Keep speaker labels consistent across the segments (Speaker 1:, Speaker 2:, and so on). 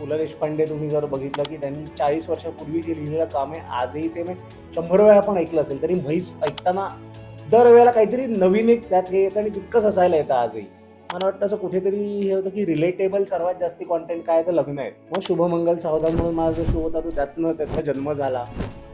Speaker 1: पु ल देशपांडे तुम्ही जर बघितलं की त्यांनी 40 वर्षापूर्वी जे लिहिलेलं काम आहे आजही ते मी 100 वेळा आपण ऐकलं असेल तरी म्हैस ऐकताना दरवेळेला काहीतरी नवीन एक त्यात हे येतं आणि तितकंच हसायला येतं आजही. मला वाटतं असं कुठेतरी हे होतं की रिलेटेबल सर्वात जास्ती कॉन्टेंट काय तर लग्न आहे. मग शुभमंगल सावधान म्हणून माझा जो शो होता तो त्यातनं त्याचा जन्म झाला.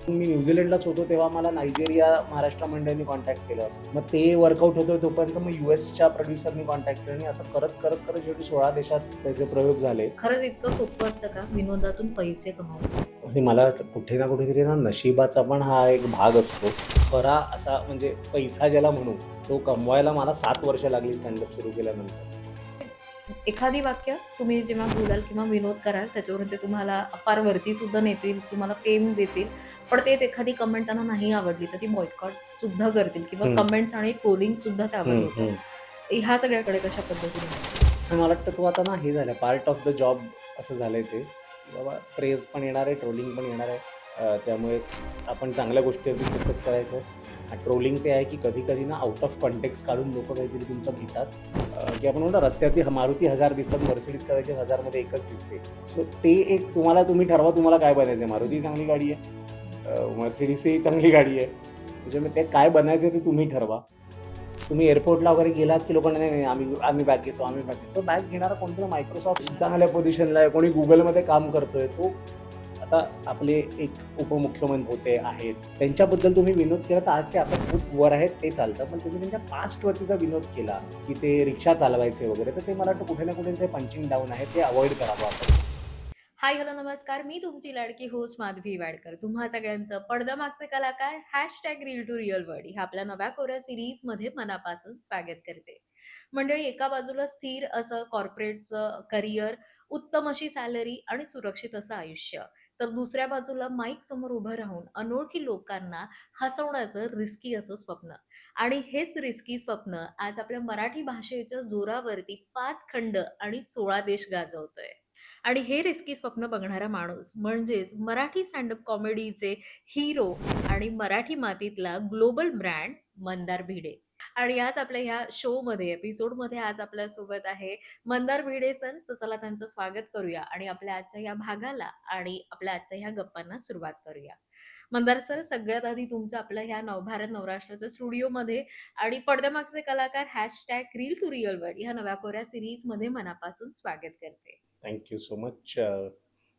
Speaker 1: मी न्यूझीलंडलाच होतो तेव्हा मला नायजेरिया महाराष्ट्र मंडळांनी कॉन्टॅक्ट केलं. मग ते वर्कआउट होतं तोपर्यंत मग यूएसच्या प्रोड्युसरनी कॉन्टॅक्ट केलं आणि असं करत करत करत शेवटी 16 देशात त्याचे प्रयोग झाले.
Speaker 2: खरंच इतकं सोपं असतं का विनोदातून पैसे कमावणं?
Speaker 1: आणि मला वाटतं कुठे ना कुठेतरी ना नशिबाचा पण हा एक भाग असतो. खरा असा म्हणजे पैसा ज्याला म्हणू तो कमवायला मला 7 वर्ष लागली स्टँडअप सुरू केल्यानंतर.
Speaker 2: एखादी वाक्य तुम्ही जेव्हा बोलाल किंवा विनोद कराल त्याच्यावरून ते तुम्हाला अपार वरती सुद्धा नेतील, तुम्हाला फेम देतील. पण तेच एखादी कमेंट त्यांना नाही आवडली तर ती बॉयकॉट सुद्धा करतील किंवा कमेंट्स आणि ट्रोलिंग सुद्धा त्यावर होतं. ह्या सगळ्याकडे कशा पद्धतीने बघता?
Speaker 1: आणि मला वाटतं तो आता ना हे झालं पार्ट ऑफ द जॉब असं झालंय ते. बाबा प्रेज पण येणार आहे, ट्रोलिंग पण येणार आहे. त्यामुळे आपण चांगल्या गोष्टीवरती फोकस करायचं. ट्रोलिंग ते आहे की कधी-कधी ना आउट ऑफ कॉन्टेक्स्ट काढून लोकं काहीतरी तुमचं घेतात. की आपण म्हणतो रस्त्यावरती मारुती 1000 दिसतात, मर्सिडीज कदाचित 1000मध्ये एकच दिसते. सो ते एक तुम्ही ठरवा तुम्हाला काय बनायचं आहे. मारुती चांगली गाडी आहे, मर्सिडीज ही चांगली गाडी आहे. त्याच्यामुळे ते काय बनायचं ते तुम्ही ठरवा. तुम्ही एअरपोर्टला वगैरे गेलात की लोकांना नाही आम्ही बॅग घेतो, आम्ही बॅग घेतो. बॅग घेणारा कोणतरी मायक्रोसॉफ्ट चांगल्या पोझिशनला आहे, कोणी गुगलमध्ये काम करतोय. तो आता आपले एक उपमुख्यमंत्री होते आहेत, त्यांच्याबद्दल तुम्ही विनोद केला तर आज ते आता खूप वर आहेत ते चालतं. पण तुम्ही त्यांच्या पास्टवरतीचा विनोद केला की ते रिक्षा चालवायचे वगैरे तर ते मला वाटतं कुठे ना कुठे ते पंचिंग डाऊन आहे, ते अवॉइड करावं आपण.
Speaker 2: हाय हॅलो नमस्कार, मी तुमची लाडकी होस्ट माधवी वाडकर. तुम्हा सगळ्यांचं पडद्यामागचे कलाकार hashtag reel to real world ह्या आपल्या नव्या कोऱ्या सिरीजमध्ये मनापासून स्वागत करते. मंडळी, एका बाजूला स्थिर असं कॉर्पोरेटचं करिअर, उत्तम अशी सॅलरी आणि सुरक्षित असं आयुष्य, तर दुसऱ्या बाजूला माईक समोर उभं राहून अनोळखी लोकांना हसवण्याचं रिस्की असं स्वप्न. आणि हेच रिस्की स्वप्न आज आपल्या मराठी भाषेच्या जोरावरती 5 खंड आणि 16 देश गाजवतोय. आणि हे रिस्की स्वप्न बघणारा माणूस म्हणजेच मराठी स्टँडअप कॉमेडीचे हिरो आणि मराठी मातीतला ग्लोबल ब्रँड मंदार भिडे. आणि आज आपल्या ह्या शोमध्ये एपिसोडमध्ये आज आपल्यासोबत आहे मंदार भिडे सर. तर चला त्यांचं स्वागत करूया आणि आपल्या आजच्या ह्या भागाला आणि आपल्या आजच्या ह्या गप्पांना सुरुवात करूया. मंदार सर, सगळ्यात आधी तुमचं आपल्या ह्या नवभारत नवराष्ट्राच्या स्टुडिओमध्ये आणि पडद्यामागचे कलाकार hashtag reel to real world ह्या नव्या कोऱ्या सिरीजमध्ये मनापासून स्वागत करते.
Speaker 1: Thank you so much.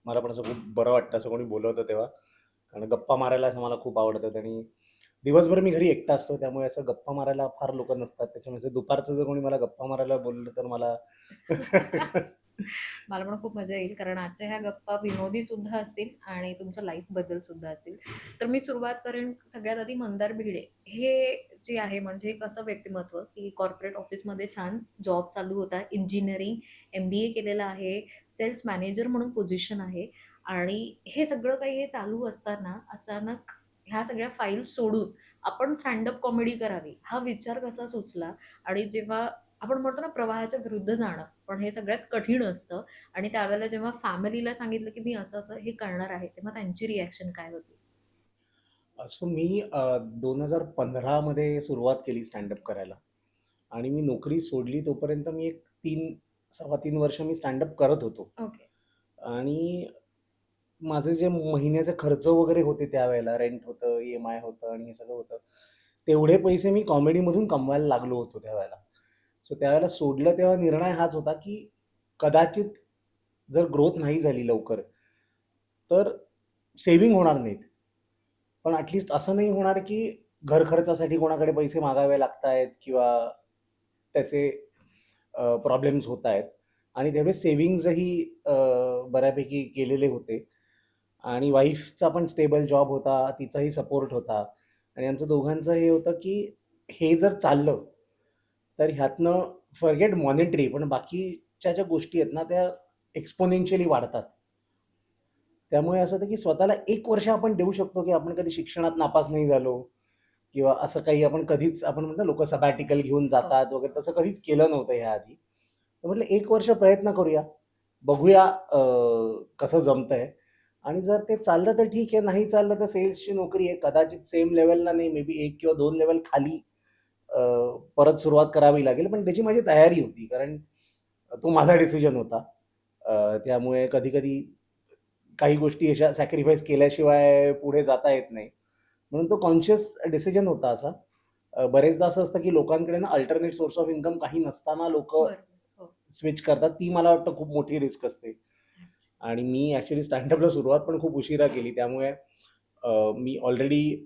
Speaker 1: मला पण असं खूप बरं वाटतं असं कोणी बोलवतं तेव्हा. कारण गप्पा मारायला असं मला खूप आवडतात आणि दिवसभर मी घरी एकटा असतो त्यामुळे असं गप्पा मारायला फार लोकं नसतात. त्याच्यामुळे असं दुपारचं जर कोणी मला गप्पा मारायला बोललं तर मला
Speaker 2: मला पण खूप मजा येईल कारण आजच्या ह्या गप्पा विनोदी सुद्धा असतील आणि तुमच्या लाईफ बद्दल सुद्धा असतील. तर मी सुरुवात करेन सगळ्यात आधी मंदार भिडे हे जे आहे म्हणजे एक असं व्यक्तिमत्व की कॉर्पोरेट ऑफिसमध्ये छान जॉब चालू होता, इंजिनिअरिंग MBA केलेलं आहे, सेल्स मॅनेजर म्हणून पोझिशन आहे. आणि हे सगळं काही हे चालू असताना अचानक ह्या सगळ्या फाईल सोडून आपण स्टँडअप कॉमेडी करावी हा विचार कसा सुचला? आणि जेव्हा आपण म्हणतो ना प्रवाहाच्या विरुद्ध जाणं, पण हे सगळ्यात कठीण असतं. आणि त्यावेळेला जेव्हा फॅमिलीला सांगितलं की मी असं हे करणार आहे, तेव्हा त्यांची रिॲक्शन काय होती?
Speaker 1: सो मी 2015 मध्ये सुरुवात केली स्टँडअप करायला आणि मी नोकरी सोडली तोपर्यंत मी एक 3 वर्ष मी स्टँडअप करत होतो.
Speaker 2: ओके.
Speaker 1: आणि माझे जे महिन्याचे खर्च वगैरे होते त्यावेळेला रेंट होतं, EMI होतं आणि हे सगळं होतं. तेवढे पैसे मी कॉमेडीमधून कमवायला लागलो होतो त्यावेळेला. सो त्यावेळेला सोडलं तेव्हा निर्णय हाच होता, की कदाचित जर ग्रोथ नाही झाली लवकर, तर सेव्हिंग होणार नाहीत. पण ॲट असं नाही होणार, की घर खर्चासाठी कोणाकडे पैसे मागावे लागतायत किंवा त्याचे प्रॉब्लेम्स होतायत आणि तेवढे सेव्हिंग्जही बऱ्यापैकी केलेले होते आणि वाईफचा पण स्टेबल जॉब होता, तिचाही सपोर्ट होता आणि आमचं दोघांचं हे होतं, की हे जर चाललं, तर ह्यातनं फॉरगेट मॉनिटरी पण बाकीच्या ज्या गोष्टी आहेत ना, त्या एक्स्पोनेन्शियली वाढतात. त्यामुळे असं होतं, की स्वतःला 1 वर्ष आपण देऊ शकतो, की आपण कधी शिक्षणात नापास नाही झालो किंवा असं काही आपण कधीच आपण म्हणतो लोकं सबॅटिकल घेऊन
Speaker 2: हो.
Speaker 1: जातात वगैरे तसं कधीच केलं नव्हतं ह्याआधी. तर म्हटलं 1 वर्ष प्रयत्न करूया. बघूया कसं जमतंय आणि जर ते चाललं तर ठीक आहे, नाही चाललं तर सेल्सची नोकरी आहे. कदाचित सेम लेव्हलला नाही, मे बी 1 किंवा 2 लेव्हल खाली अ, परत सुरुवात करावी लागेल. पण त्याची माझी तयारी होती कारण तो माझा डिसिजन होता. त्यामुळे कधी-कधी काही गोष्टी अशा सॅक्रिफाईस केल्याशिवाय पुढे जाता येत नाही. म्हणून तो कॉन्शियस डिसिजन होता असा. बरेचदा असं असतं, की लोकांकडे ना अल्टरनेट सोर्स ऑफ इन्कम काही नसताना लोकं
Speaker 2: बरोबर. हो.
Speaker 1: स्विच करतात. ती मला वाटतं खूप मोठी रिस्क असते. आणि मी ॲक्चुअली स्टँडअपला सुरुवात पण खूप उशिरा केली. त्यामुळे मी ऑलरेडी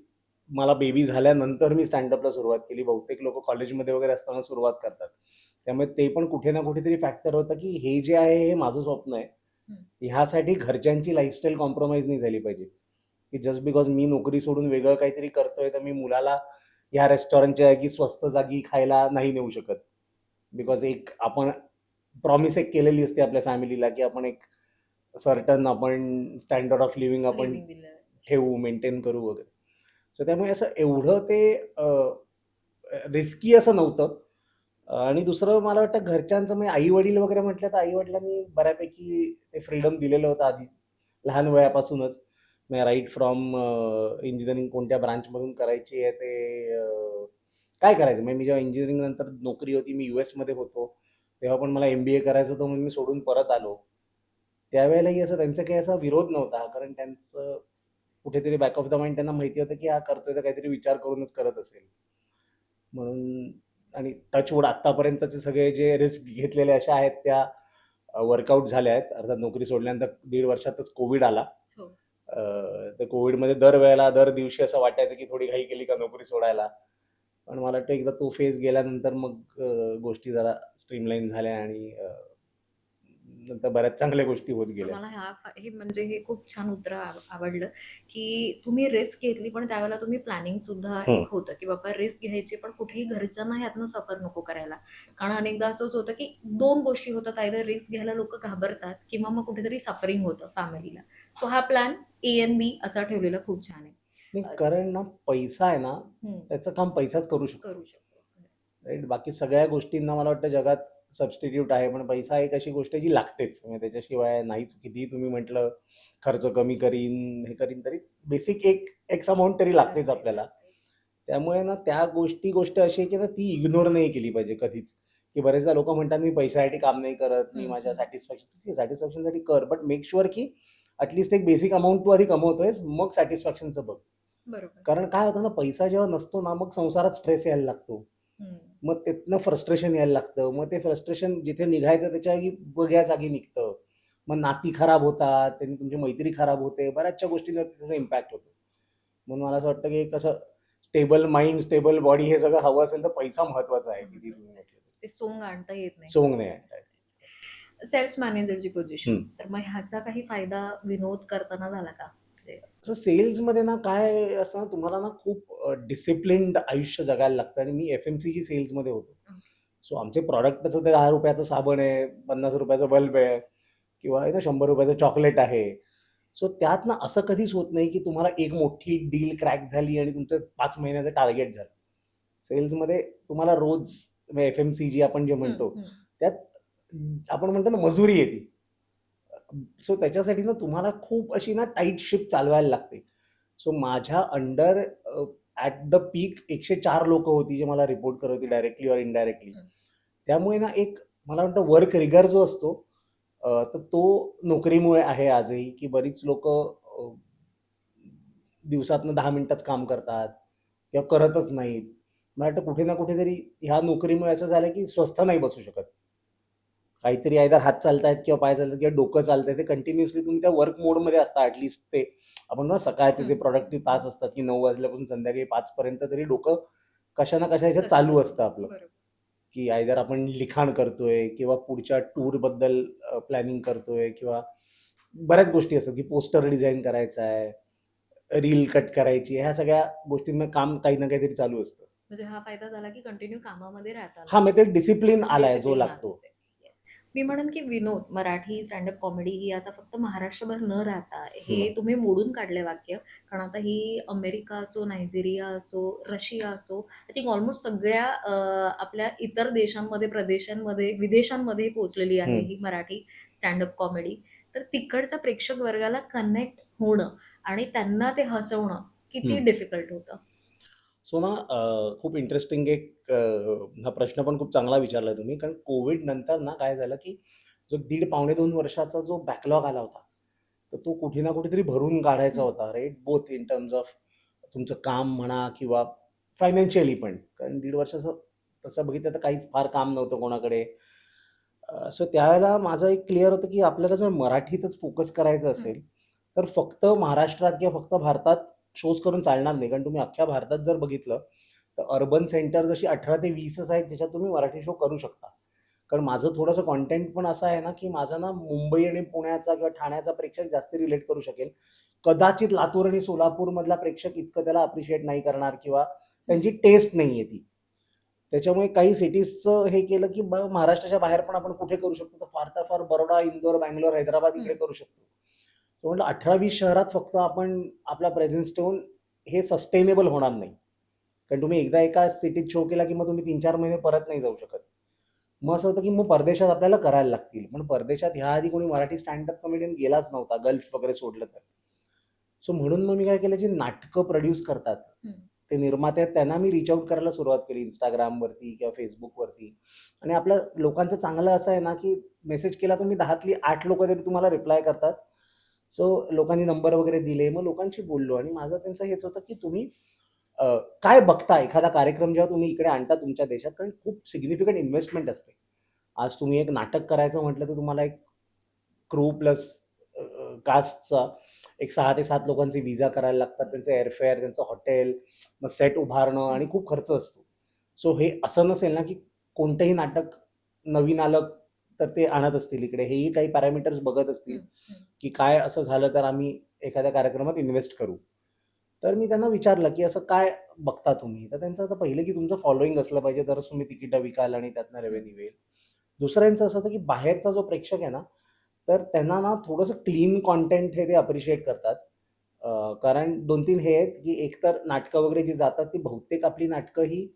Speaker 1: मला बेबी झाल्यानंतर मी स्टँडअपला सुरुवात केली. बहुतेक लोकं कॉलेजमध्ये वगैरे असताना सुरुवात करतात. त्यामुळे ते पण कुठे ना कुठेतरी फॅक्टर होतं, की हे जे आहे हे माझं स्वप्न आहे.
Speaker 2: हं.
Speaker 1: ह्यासाठी घरच्यांची लाईफस्टाईल कॉम्प्रोमाईज नाही झाली पाहिजे, की जस्ट बिकॉज मी नोकरी सोडून वेगळं काहीतरी करतोय, तर मी मुलाला ह्या रेस्टॉरंटच्या जागी स्वस्त जागी खायला नाही नेऊ शकत. बिकॉज एक आपण प्रॉमिस एक केलेली असते आपल्या फॅमिलीला, की आपण एक सर्टन आपण स्टँडर्ड ऑफ लिव्हिंग आपण
Speaker 2: लिव्हिंग दिलं असेल.
Speaker 1: ठेवू, मेंटेन करू वगैरे. सो त्यामुळे असं एवढं ते रिस्की असं नव्हतं. आणि दुसरं मला वाटतं घरच्यांचं म्हणजे आई-वडील वगैरे म्हटलं तर आई-वडिलांनी बऱ्यापैकी ते फ्रीडम दिलेलं होतं आधी, लहान वयापासूनच. म्हणजे राइट फ्रॉम इंजिनिअरिंग कोणत्या ब्रांचमधून करायची आहे ते काय करायचं म्हणजे मी जेव्हा इंजिनिअरिंग नंतर नोकरी होती, मी यूएसमध्ये होतो. तेव्हा पण मला एम-बी-ए करायचं होतं म्हणून मी सोडून परत आलो. त्यावेळेलाही असं त्यांचा काही असा विरोध नव्हता. कारण त्यांचं कुठेतरी बॅक ऑफ द माइंड त्यांना माहिती होतं, की हा करतोय तर काहीतरी विचार करूनच करत असेल. म्हणून आणि टचवूड आत्तापर्यंतचे सगळे जे रिस्क घेतलेले अशा आहेत त्या वर्कआउट झाल्या आहेत. अर्थात नोकरी सोडल्यानंतर 1.5 वर्षातच कोविड आला.
Speaker 2: हो.
Speaker 1: तर कोविडमध्ये दरवेळेला, दर दिवशी असं वाटायचं, की थोडी घाई केली का नोकरी सोडायला. पण मला वाटतं एकदा तो फेज गेल्यानंतर मग गोष्टी जरा स्ट्रीमलाईन झाल्या आणि नंतर बऱ्याच चांगल्या गोष्टी होत
Speaker 2: पण
Speaker 1: गेल्या.
Speaker 2: मला हे म्हणजे हे खूप छान उत्तर आवडलं, की तुम्ही रिस्क घेतली, पण त्यावेळेला तुम्ही प्लॅनिंग सुद्धा
Speaker 1: हं.
Speaker 2: एक होतं, की बाबा रिस्क घ्यायची, पण कुठेही घरच्यांना ह्यातनं सफर नको करायला. कारण अनेकदा असंच होतं, की 2 गोष्टी होतात. आयदर रिस्क घ्यायला लोकं घाबरतात किंवा मग कुठेतरी सफरिंग होतं फॅमिलीला. सो हा प्लॅन ए एंड बी असा ठेवलेला खूप छान आहे.
Speaker 1: नाही
Speaker 2: अ,
Speaker 1: कारण ना पैसा आहे ना,
Speaker 2: हं,
Speaker 1: त्याचं काम पैसाच करू शकतो.
Speaker 2: करू शकतो.
Speaker 1: राईट. बाकी सगळ्या गोष्टींना मला वाटतं जगात सबस्टिट्यूट आहे, पण पैसा एक अशी गोष्ट आहे जी लागतेच. म्हणजे त्याच्याशिवाय नाहीच. कितीही तुम्ही म्हटलं खर्च कमी करीन, हे करीन, तरी बेसिक एक एक्स अमाउंट तरी लागतेच
Speaker 2: लागते,
Speaker 1: आपल्याला.
Speaker 2: लागतेच.
Speaker 1: त्यामुळे ना त्या गोष्ट अशी आहे, की ना ती इग्नोर नाही केली पाहिजे कधीच. की बरेचदा लोकं म्हणतात, "मी पैशासाठी काम नाही करत, मी
Speaker 2: हं,
Speaker 1: माझ्या
Speaker 2: हं.
Speaker 1: सॅटिस्फॅक्शनसाठी कर, बट मेक शुअर की ॲट एक बेसिक अमाउंट तू आधी कमवतोयस, मग सॅटिस्फॅक्शनचं बघ."
Speaker 2: बरोबर.
Speaker 1: कारण काय होतं ना, पैसा जेव्हा नसतो ना, मग संसारात स्ट्रेस यायला लागतो.
Speaker 2: हं.
Speaker 1: मग तिथनं फ्रस्ट्रेशन यायला लागतं. मग ते फ्रस्ट्रेशन जिथे निघायचं त्याच्या जागी वेगळ्या जागी निघतं. मग नाती खराब होतात, त्यांनी तुमची मैत्री खराब होते. बऱ्याचशा गोष्टींवरती त्याचा इम्पॅक्ट होतो. म्हणून मला असं वाटतं, की कसं स्टेबल माइंड, स्टेबल बॉडी हे सगळं हवं असेल तर पैसा महत्त्वाचा आहे, किती तुम्ही
Speaker 2: महत्वाचं आहे.
Speaker 1: म्हटलं तरी.
Speaker 2: ते सोंग आणता येत नाही
Speaker 1: सोंग नाही
Speaker 2: कधी-कधी.
Speaker 1: आणता येत.
Speaker 2: सेल्स मॅनेजरची पोझिशन.
Speaker 1: हं.
Speaker 2: तर मग ह्याचा काही फायदा विनोद करताना झाला का? म्हणजे
Speaker 1: सो सेल्समध्ये ना काय असतं ना, तुम्हाला ना खूप डिसिप्लिन्ड आयुष्य जगायला लागतं आणि मी एफ-एम-सी-जी सेल्समध्ये होतो.
Speaker 2: ओके.
Speaker 1: सो आमचे प्रॉडक्टच होते ₹10 चा साबण आहे, ₹50 बल्ब आहे किंवा आहे ना ₹100 चॉकलेट आहे. सो त्यात ना असं कधीच होत नाही, की तुम्हाला एक मोठी डील क्रॅक झाली आणि तुमचं 5 महिन्याचं टार्गेट झालं. सेल्समध्ये तुम्हाला रोज म्हणजे एफ-एम-सी-जी आपण जे
Speaker 2: हं,
Speaker 1: म्हणतो,
Speaker 2: हं.
Speaker 1: त्यात आपण म्हणतो ना मजुरी आहे ती. सो त्याच्यासाठी ना तुम्हाला खूप अशी ना टाईट शिप चालवायला लागते. सो माझ्या अंडर ॲट द पीक 104 लोकं होती, जे मला रिपोर्ट करत होती डायरेक्टली ऑर इनडायरेक्टली.
Speaker 2: हं.
Speaker 1: त्यामुळे ना एक मला वाटतं वर्क रिगर जो असतो तर तो नोकरीमुळे आहे आजही, की बरीच लोकं दिवसातनं 10 मिनिटंच काम करतात किंवा करतच नाहीत. मला वाटतं कुठे ना कुठेतरी ह्या नोकरीमुळे असं झालं, की स्वस्थ नाही बसू शकत. काहीतरी आयदर हात चालतायत किंवा पाय चालतायत किंवा डोकं चालतंय. ते कंटिन्युअसली तुम्ही त्या वर्क मोडमध्ये असता ॲटलीस्ट ते आपण ना सकाळचे जे
Speaker 2: हं, हं,
Speaker 1: प्रॉडक्टिव्ह तास
Speaker 2: हं.
Speaker 1: असतात, की 9 वाजल्यापासून संध्याकाळी 5 पर्यंत तरी डोकं कशा ना कशा ह्याच्यात
Speaker 2: कशात
Speaker 1: चालू
Speaker 2: तरी.
Speaker 1: असतं आपलं.
Speaker 2: बरोबर.
Speaker 1: की आयदर आपण लिखाण करतोय किंवा पुढच्या टूरबद्दल प्लॅनिंग करतोय किंवा बऱ्याच गोष्टी असतात, की पोस्टर डिझाइन करायचा आहे, रील कट करायची आहे. ह्या सगळ्या गोष्टींना काम काही ना काहीतरी चालू असतं.
Speaker 2: म्हणजे हा फायदा झाला, की कंटिन्यू कामामध्ये राहता आलं
Speaker 1: हां, मग ते
Speaker 2: तुम्हाला.
Speaker 1: डिसिप्लिन आलाय जो
Speaker 2: डिसिप्लिन आलं
Speaker 1: लागतो.
Speaker 2: ते. येस. मी म्हणेन, की विनोद, मराठी स्टँडअप कॉमेडी ही आता फक्त महाराष्ट्रभर न राहता
Speaker 1: हं,
Speaker 2: हे तुम्ही मोडून काढले वाक्य. कारण आता ही अमेरिका असो, नायजेरिया असो, रशिया असो, आय थिंक ऑलमोस्ट सगळ्या आपल्या इतर देशांमध्ये, प्रदेशांमध्ये, विदेशांमध्ये पोहोचलेली आहे
Speaker 1: हं,
Speaker 2: ही मराठी स्टँडअप कॉमेडी. तर तिकडच्या प्रेक्षक वर्गाला कनेक्ट होणं आणि त्यांना ते हसवणं किती
Speaker 1: हं.
Speaker 2: डिफिकल्ट होतं?
Speaker 1: सो ना खूप इंटरेस्टिंग एक हा प्रश्न पण खूप चांगला विचारलाय तुम्ही. कारण कोविड नंतर ना काय झालं, की जो 1.5 पावणे 2 वर्षाचा जो बॅकलॉग आला होता, तर तो कुठे ना कुठेतरी भरून काढायचा
Speaker 2: हं.
Speaker 1: होता, right? Both in terms of तुमचं काम म्हणा किंवा फायनान्शियली पण. कारण 1.5 वर्षाचं तसं बघितलं तर काहीच फार काम नव्हतं कोणाकडे. सो त्यावेळेला माझं एक क्लिअर होतं, की आपल्याला जर मराठीतच फोकस करायचं
Speaker 2: हं.
Speaker 1: असेल, तर फक्त महाराष्ट्रात किंवा फक्त भारतात शोज करून चालणार नाही. कारण तुम्ही अख्ख्या भारतात जर बघितलं, तर अर्बन सेंटर जशी 18 ते 20च आहेत, ज्याच्यात तुम्ही मराठी शो करू शकता. कारण माझं थोडंसं कंटेंट पण असं आहे ना, की माझा ना मुंबई आणि पुण्याचा किंवा ठाण्याचा प्रेक्षक जास्त रिलेट करू शकेल. कदाचित लातूर आणि सोलापूरमधला प्रेक्षक इतकं त्याला अप्रिशिएट नाही करणार किंवा
Speaker 2: हं.
Speaker 1: त्यांची टेस्ट नाहीये ती. त्याच्यामुळे काही सिटीजचं हे केलं, की महाराष्ट्राच्या बाहेर पण आपण कुठे करू शकतो, तर फार तर फार बरोडा, इंदोर, बंगलोर, हैदराबाद इकडे
Speaker 2: हं.
Speaker 1: करू शकतो. तर म्हटलं 18-20 शहरात फक्त आपण आपला प्रेझेन्स ठेवून हे सस्टेनेबल होणार नाही. कारण तुम्ही एकदा एका सिटीत शो केला, की मग तुम्ही 3-4 महिने परत नाही जाऊ शकत. मग असं होतं, की मग परदेशात आपल्याला करायला लागतील. पण परदेशात ह्याआधी कोणी मराठी स्टँड कमेडियन गेलाच नव्हता, गल्फ वगैरे सोडलं तर. सो म्हणून मग मी काय केलं, जी नाटकं प्रोड्यूस करतात,
Speaker 2: हं.
Speaker 1: ते निर्माते आहेत, त्यांना मी रीच आउट करायला सुरुवात केली Instagramवरती किंवा Facebookवरती. आणि आपल्या लोकांचं चांगलं असं आहे ना, की मेसेज केला तुम्ही 10तली 8 लोकं तरी तुम्हाला रिप्लाय करतात. सो लोकांनी नंबर वगैरे दिले. मग लोकांशी बोललो आणि माझं त्यांचं हेच होतं, की तुम्ही अ, काय बघता एखादा कार्यक्रम जेव्हा तुम्ही इकडे आणता तुमच्या देशात, कारण खूप सिग्निफिकंट इन्व्हेस्टमेंट असते. आज तुम्ही एक नाटक करायचं म्हटलं तर तुम्हाला एक क्रू प्लस कास्टचा एक 6 ते 7 लोकांचे व्हिसा करायला लागतात. त्यांचं एअरफेअर, त्यांचं हॉटेल, मग सेट उभारणं आणि
Speaker 2: हं.
Speaker 1: खूप खर्च असतो. सो हे असं नसेल ना, की कोणतंही नाटक नवीन आलं तर ते आणत असतील इकडे. हेही काही पॅरामीटर्स बघत असतील,
Speaker 2: हं. हं.
Speaker 1: की काय असं झालं तर आम्ही एखाद्या कार्यक्रमात इन्व्हेस्ट करू. तर मी त्यांना विचारलं, की असं काय बघता तुम्ही? तर त्यांचं आता पहिलं, की तुमचं फॉलोइंग असलं पाहिजे, तरच तुम्ही तिकीटं विकाल आणि त्यातनं
Speaker 2: हं.
Speaker 1: रेव्हेन्यू येईल. दुसरं यांचं असं होतं, की बाहेरचा जो प्रेक्षक आहे ना, तर त्यांना ना थोडंसं क्लीन कंटेंट हे ते अप्रिशिएट करतात. कारण 2-3 हे आहेत, की एकतर नाटकं वगैरे जी जातात, ती बहुतेक आपली नाटकं ही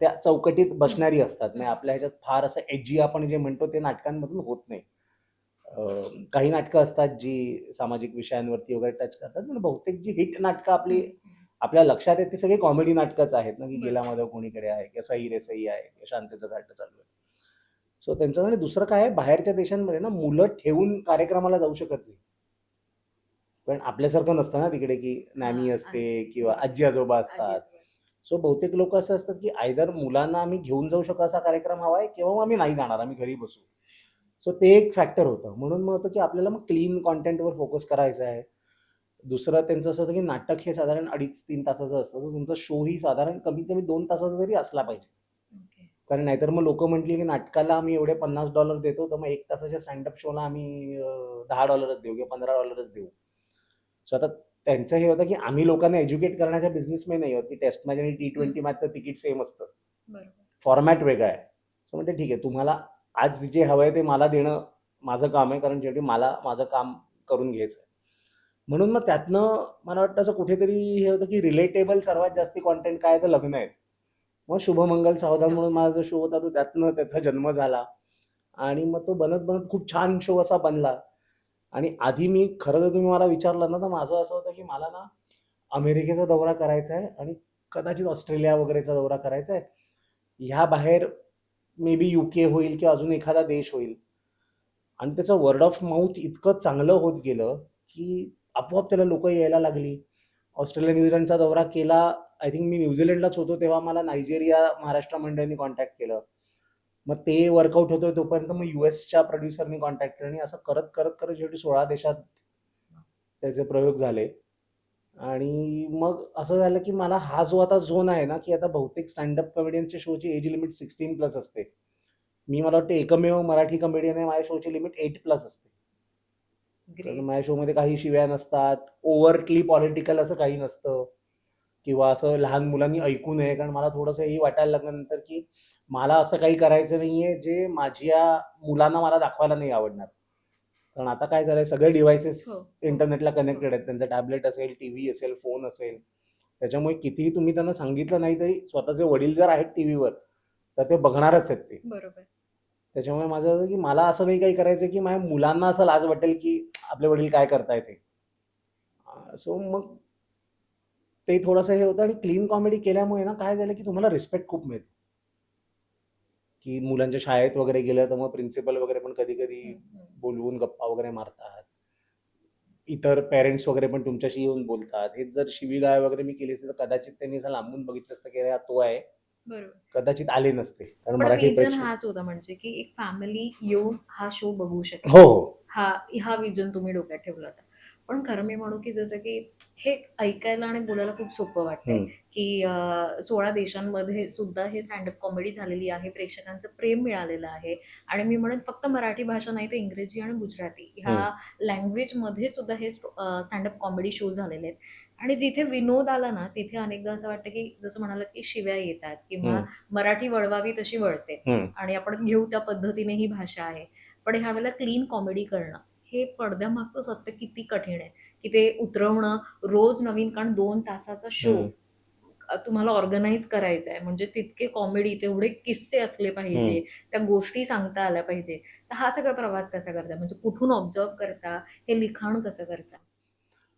Speaker 1: त्या चौकटीत
Speaker 2: हं.
Speaker 1: बसणारी असतात. म्हणजे
Speaker 2: हं.
Speaker 1: आपल्या ह्याच्यात फार असं एजी आपण जे म्हणतो, ते नाटकांमधून होत नाही. अ, काही नाटकं असतात, जी सामाजिक विषयांवरती वगैरे टच करतात. पण बहुतेक जी हिट नाटकं आपली
Speaker 2: हं. हं.
Speaker 1: आपल्या लक्षात आहेत, ती सगळी कॉमेडी नाटकंच आहेत ना, की गेला
Speaker 2: बरोबर.
Speaker 1: माधव कोणीकडे आहे किंवा सही रे सही आहे किंवा शांतेचं घाट चालू आहे. सो त्यांचं आणि दुसरं काय आहे, बाहेरच्या देशांमध्ये ना मुलं ठेवून कार्यक्रमाला जाऊ शकत नाही. पण आपल्यासारखं नसतं ना तिकडे, की
Speaker 2: हां.
Speaker 1: नॅनी असते
Speaker 2: आहे.
Speaker 1: किंवा
Speaker 2: बरोबर.
Speaker 1: आजी-आजोबा असतात.
Speaker 2: आजी-आजोबा.
Speaker 1: सो बहुतेक लोकं असं असतात, की आयदर मुलांना आम्ही घेऊन जाऊ शकू असा कार्यक्रम हवा आहे किंवा मग आम्ही नाही जाणार, आम्ही घरी बसू. सो ते एक फॅक्टर होतं. म्हणून मग होतं, की आपल्याला मग क्लीन कंटेंटवर फोकस करायचा आहे. दुसरं त्यांचं असं होतं, की नाटक हे साधारण 2.5-3 तासाचं असतं. तर तुमचा शो ही साधारण कमीत कमी 2 तासाचा तरी असला पाहिजे.
Speaker 2: ओके.
Speaker 1: कारण नाहीतर मग लोकं म्हटली, की नाटकाला आम्ही एवढे $50 देतो, तर मग 1 तासाच्या स्टँड शोला आम्ही $10च देऊ किंवा $15च देऊ. सो आता त्यांचं हे होतं, की आम्ही लोकांना एज्युकेट करण्याच्या बिझनेसमॅन नाही आहोत, की टेस्ट मॅच आणि
Speaker 2: हं.
Speaker 1: T20 मॅचचं तिकीट सेम असतं.
Speaker 2: बरोबर.
Speaker 1: फॉर्मॅट वेगळा आहे. सो म्हणते ठीक आहे, तुम्हाला आज जे हवंय ते मला देणं माझं काम आहे, कारण शेवटी मला माझं काम करून घ्यायचं आहे. म्हणून मग त्यातनं मला वाटतं असं कुठेतरी हे होतं, की रिलेटेबल सर्वात जास्ती कंटेंट काय आहे तर लग्न आहेत. मग शुभमंगल सावधान म्हणून
Speaker 2: ओके.
Speaker 1: माझा जो शो होता तो त्यातनं त्याचा जन्म झाला आणि मग तो बनत-बनत खूप छान शो असा बनला. आणि आधी मी खरं जर तुम्ही मला विचारलं ना, तर माझं असं होतं, की मला ना अमेरिकेचा दौरा करायचा आहे आणि कदाचित ऑस्ट्रेलिया वगैरेचा दौरा करायचा आहे. ह्या बाहेर मे बी यूके होईल किंवा अजून एखादा देश होईल. आणि त्याचं वर्ड ऑफ माउथ इतकं चांगलं होत गेलं, की आपोआप त्याला लोकं यायला लागली. ऑस्ट्रेलिया, न्यूझीलंडचा दौरा केला. आय थिंक मी न्यूझीलंडलाच होतो तेव्हा मला नायजेरिया, महाराष्ट्र मंडळींनी कॉन्टॅक्ट केलं. मग ते वर्कआउट होतोय तोपर्यंत मग यूएसच्या प्रोड्युसरनी कॉन्टॅक्ट केलं आणि असं करत शेवटी 16 देशात त्याचे प्रयोग झाले. आणि मग असं झालं, की मला हा जो आता झोन आहे ना, की आता बहुतेक स्टँड अप कमेडियनच्या शोची एज लिमिट 16 प्लस असते. मी मला वाटतं एकमेव मराठी कमेडियन आहे माझ्या शोची लिमिट 8 प्लस असते. कारण
Speaker 2: ग्रेट.
Speaker 1: माझ्या शोमध्ये काही शिव्या नसतात, ओव्हरटली पॉलिटिकल असं काही नसतं किंवा असं लहान मुलांनी ऐकू नये. कारण मला थोडंसं हेही वाटायला लागलं नंतर, की मला असं काही करायचं नाहीये, जे माझ्या मुलांना मला दाखवायला नाही आवडणार. कारण आता काय झालंय, सगळे डिव्हाइसेस
Speaker 2: हो, हो,
Speaker 1: इंटरनेटला
Speaker 2: हो.
Speaker 1: कनेक्टेड आहेत. त्यांचा टॅबलेट असेल, टीव्ही असेल, फोन असेल. त्याच्यामुळे कितीही तुम्ही त्यांना सांगितलं नाही तरी स्वतःचे वडील जर आहेत टीव्हीवर, तर ते बघणारच आहेत ते.
Speaker 2: बरोबर.
Speaker 1: त्याच्यामुळे माझं असं, की मला असं नाही काही करायचं, की माझ्या मुलांना असं लाज वाटेल, की आपले वडील काय करतायत ते. सो मग ते थोडंसं हे होतं आणि क्लीन कॉमेडी केल्यामुळे ना काय झालं, की तुम्हाला रिस्पेक्ट खूप मिळते. की मुलांच्या शाळेत वगैरे गेलं तर मग प्रिन्सिपल वगैरे पण कधी-कधी
Speaker 2: हं, हं.
Speaker 1: बोलवून गप्पा वगैरे मारतात. इतर पेरेंट्स वगैरे पण तुमच्याशी येऊन बोलतात. हेच जर शिवीगाळ वगैरे मी केली असती तर कदाचित त्यांनी असं लांबून बघितलं असतं, की अरे हा तो आहे.
Speaker 2: बरोबर.
Speaker 1: कदाचित आले नसते. कारण
Speaker 2: पण
Speaker 1: मराठी
Speaker 2: व्हिजन
Speaker 1: प्रेक्षक
Speaker 2: हाच होता म्हणजे की एक फॅमिली येऊन हा शो बघू
Speaker 1: हो,
Speaker 2: शकेल.
Speaker 1: हो.
Speaker 2: हा हा विजन तुम्ही डोक्यात ठेवला होता. पण खरं मी म्हणू की जसं की हे ऐकायला आणि बोलायला खूप सोपं वाटतंय,
Speaker 1: हं,
Speaker 2: की 16 देशांमध्ये सुद्धा हे स्टँडअप कॉमेडी झालेली आहे. प्रेक्षकांचं प्रेम मिळालेलं आहे आणि मी म्हणेन फक्त मराठी भाषा नाही तर इंग्रजी आणि गुजराती
Speaker 1: हं,
Speaker 2: ह्या लँग्वेजमध्ये सुद्धा हे स्टँडअप कॉमेडी शो झालेले आहेत. आणि जिथे विनोद आला ना, तिथे अनेकदा असं वाटतं की जसं म्हणालात की शिव्या येतात किंवा
Speaker 1: हं,
Speaker 2: मराठी वळवावी तशी वळते
Speaker 1: हं.
Speaker 2: आणि आपण घेऊ त्या पद्धतीने ही भाषा आहे. पण ह्यावेळेला क्लीन कॉमेडी करणं, हे पडद्यामागचं सत्य किती कठीण आहे, की ते उतरवणं रोज नवीन कारण 2 तासाचा शो
Speaker 1: हं,
Speaker 2: तुम्हाला ऑर्गनाइज करायचा आहे. म्हणजे तितके कॉमेडी, तेवढे किस्से असले
Speaker 1: हं.
Speaker 2: पाहिजे, त्या गोष्टी सांगता आल्या पाहिजे. तर हा सगळा प्रवास कसा करता? म्हणजे कुठून ऑब्झर्व्ह करता? हे लिखाण कसं करता?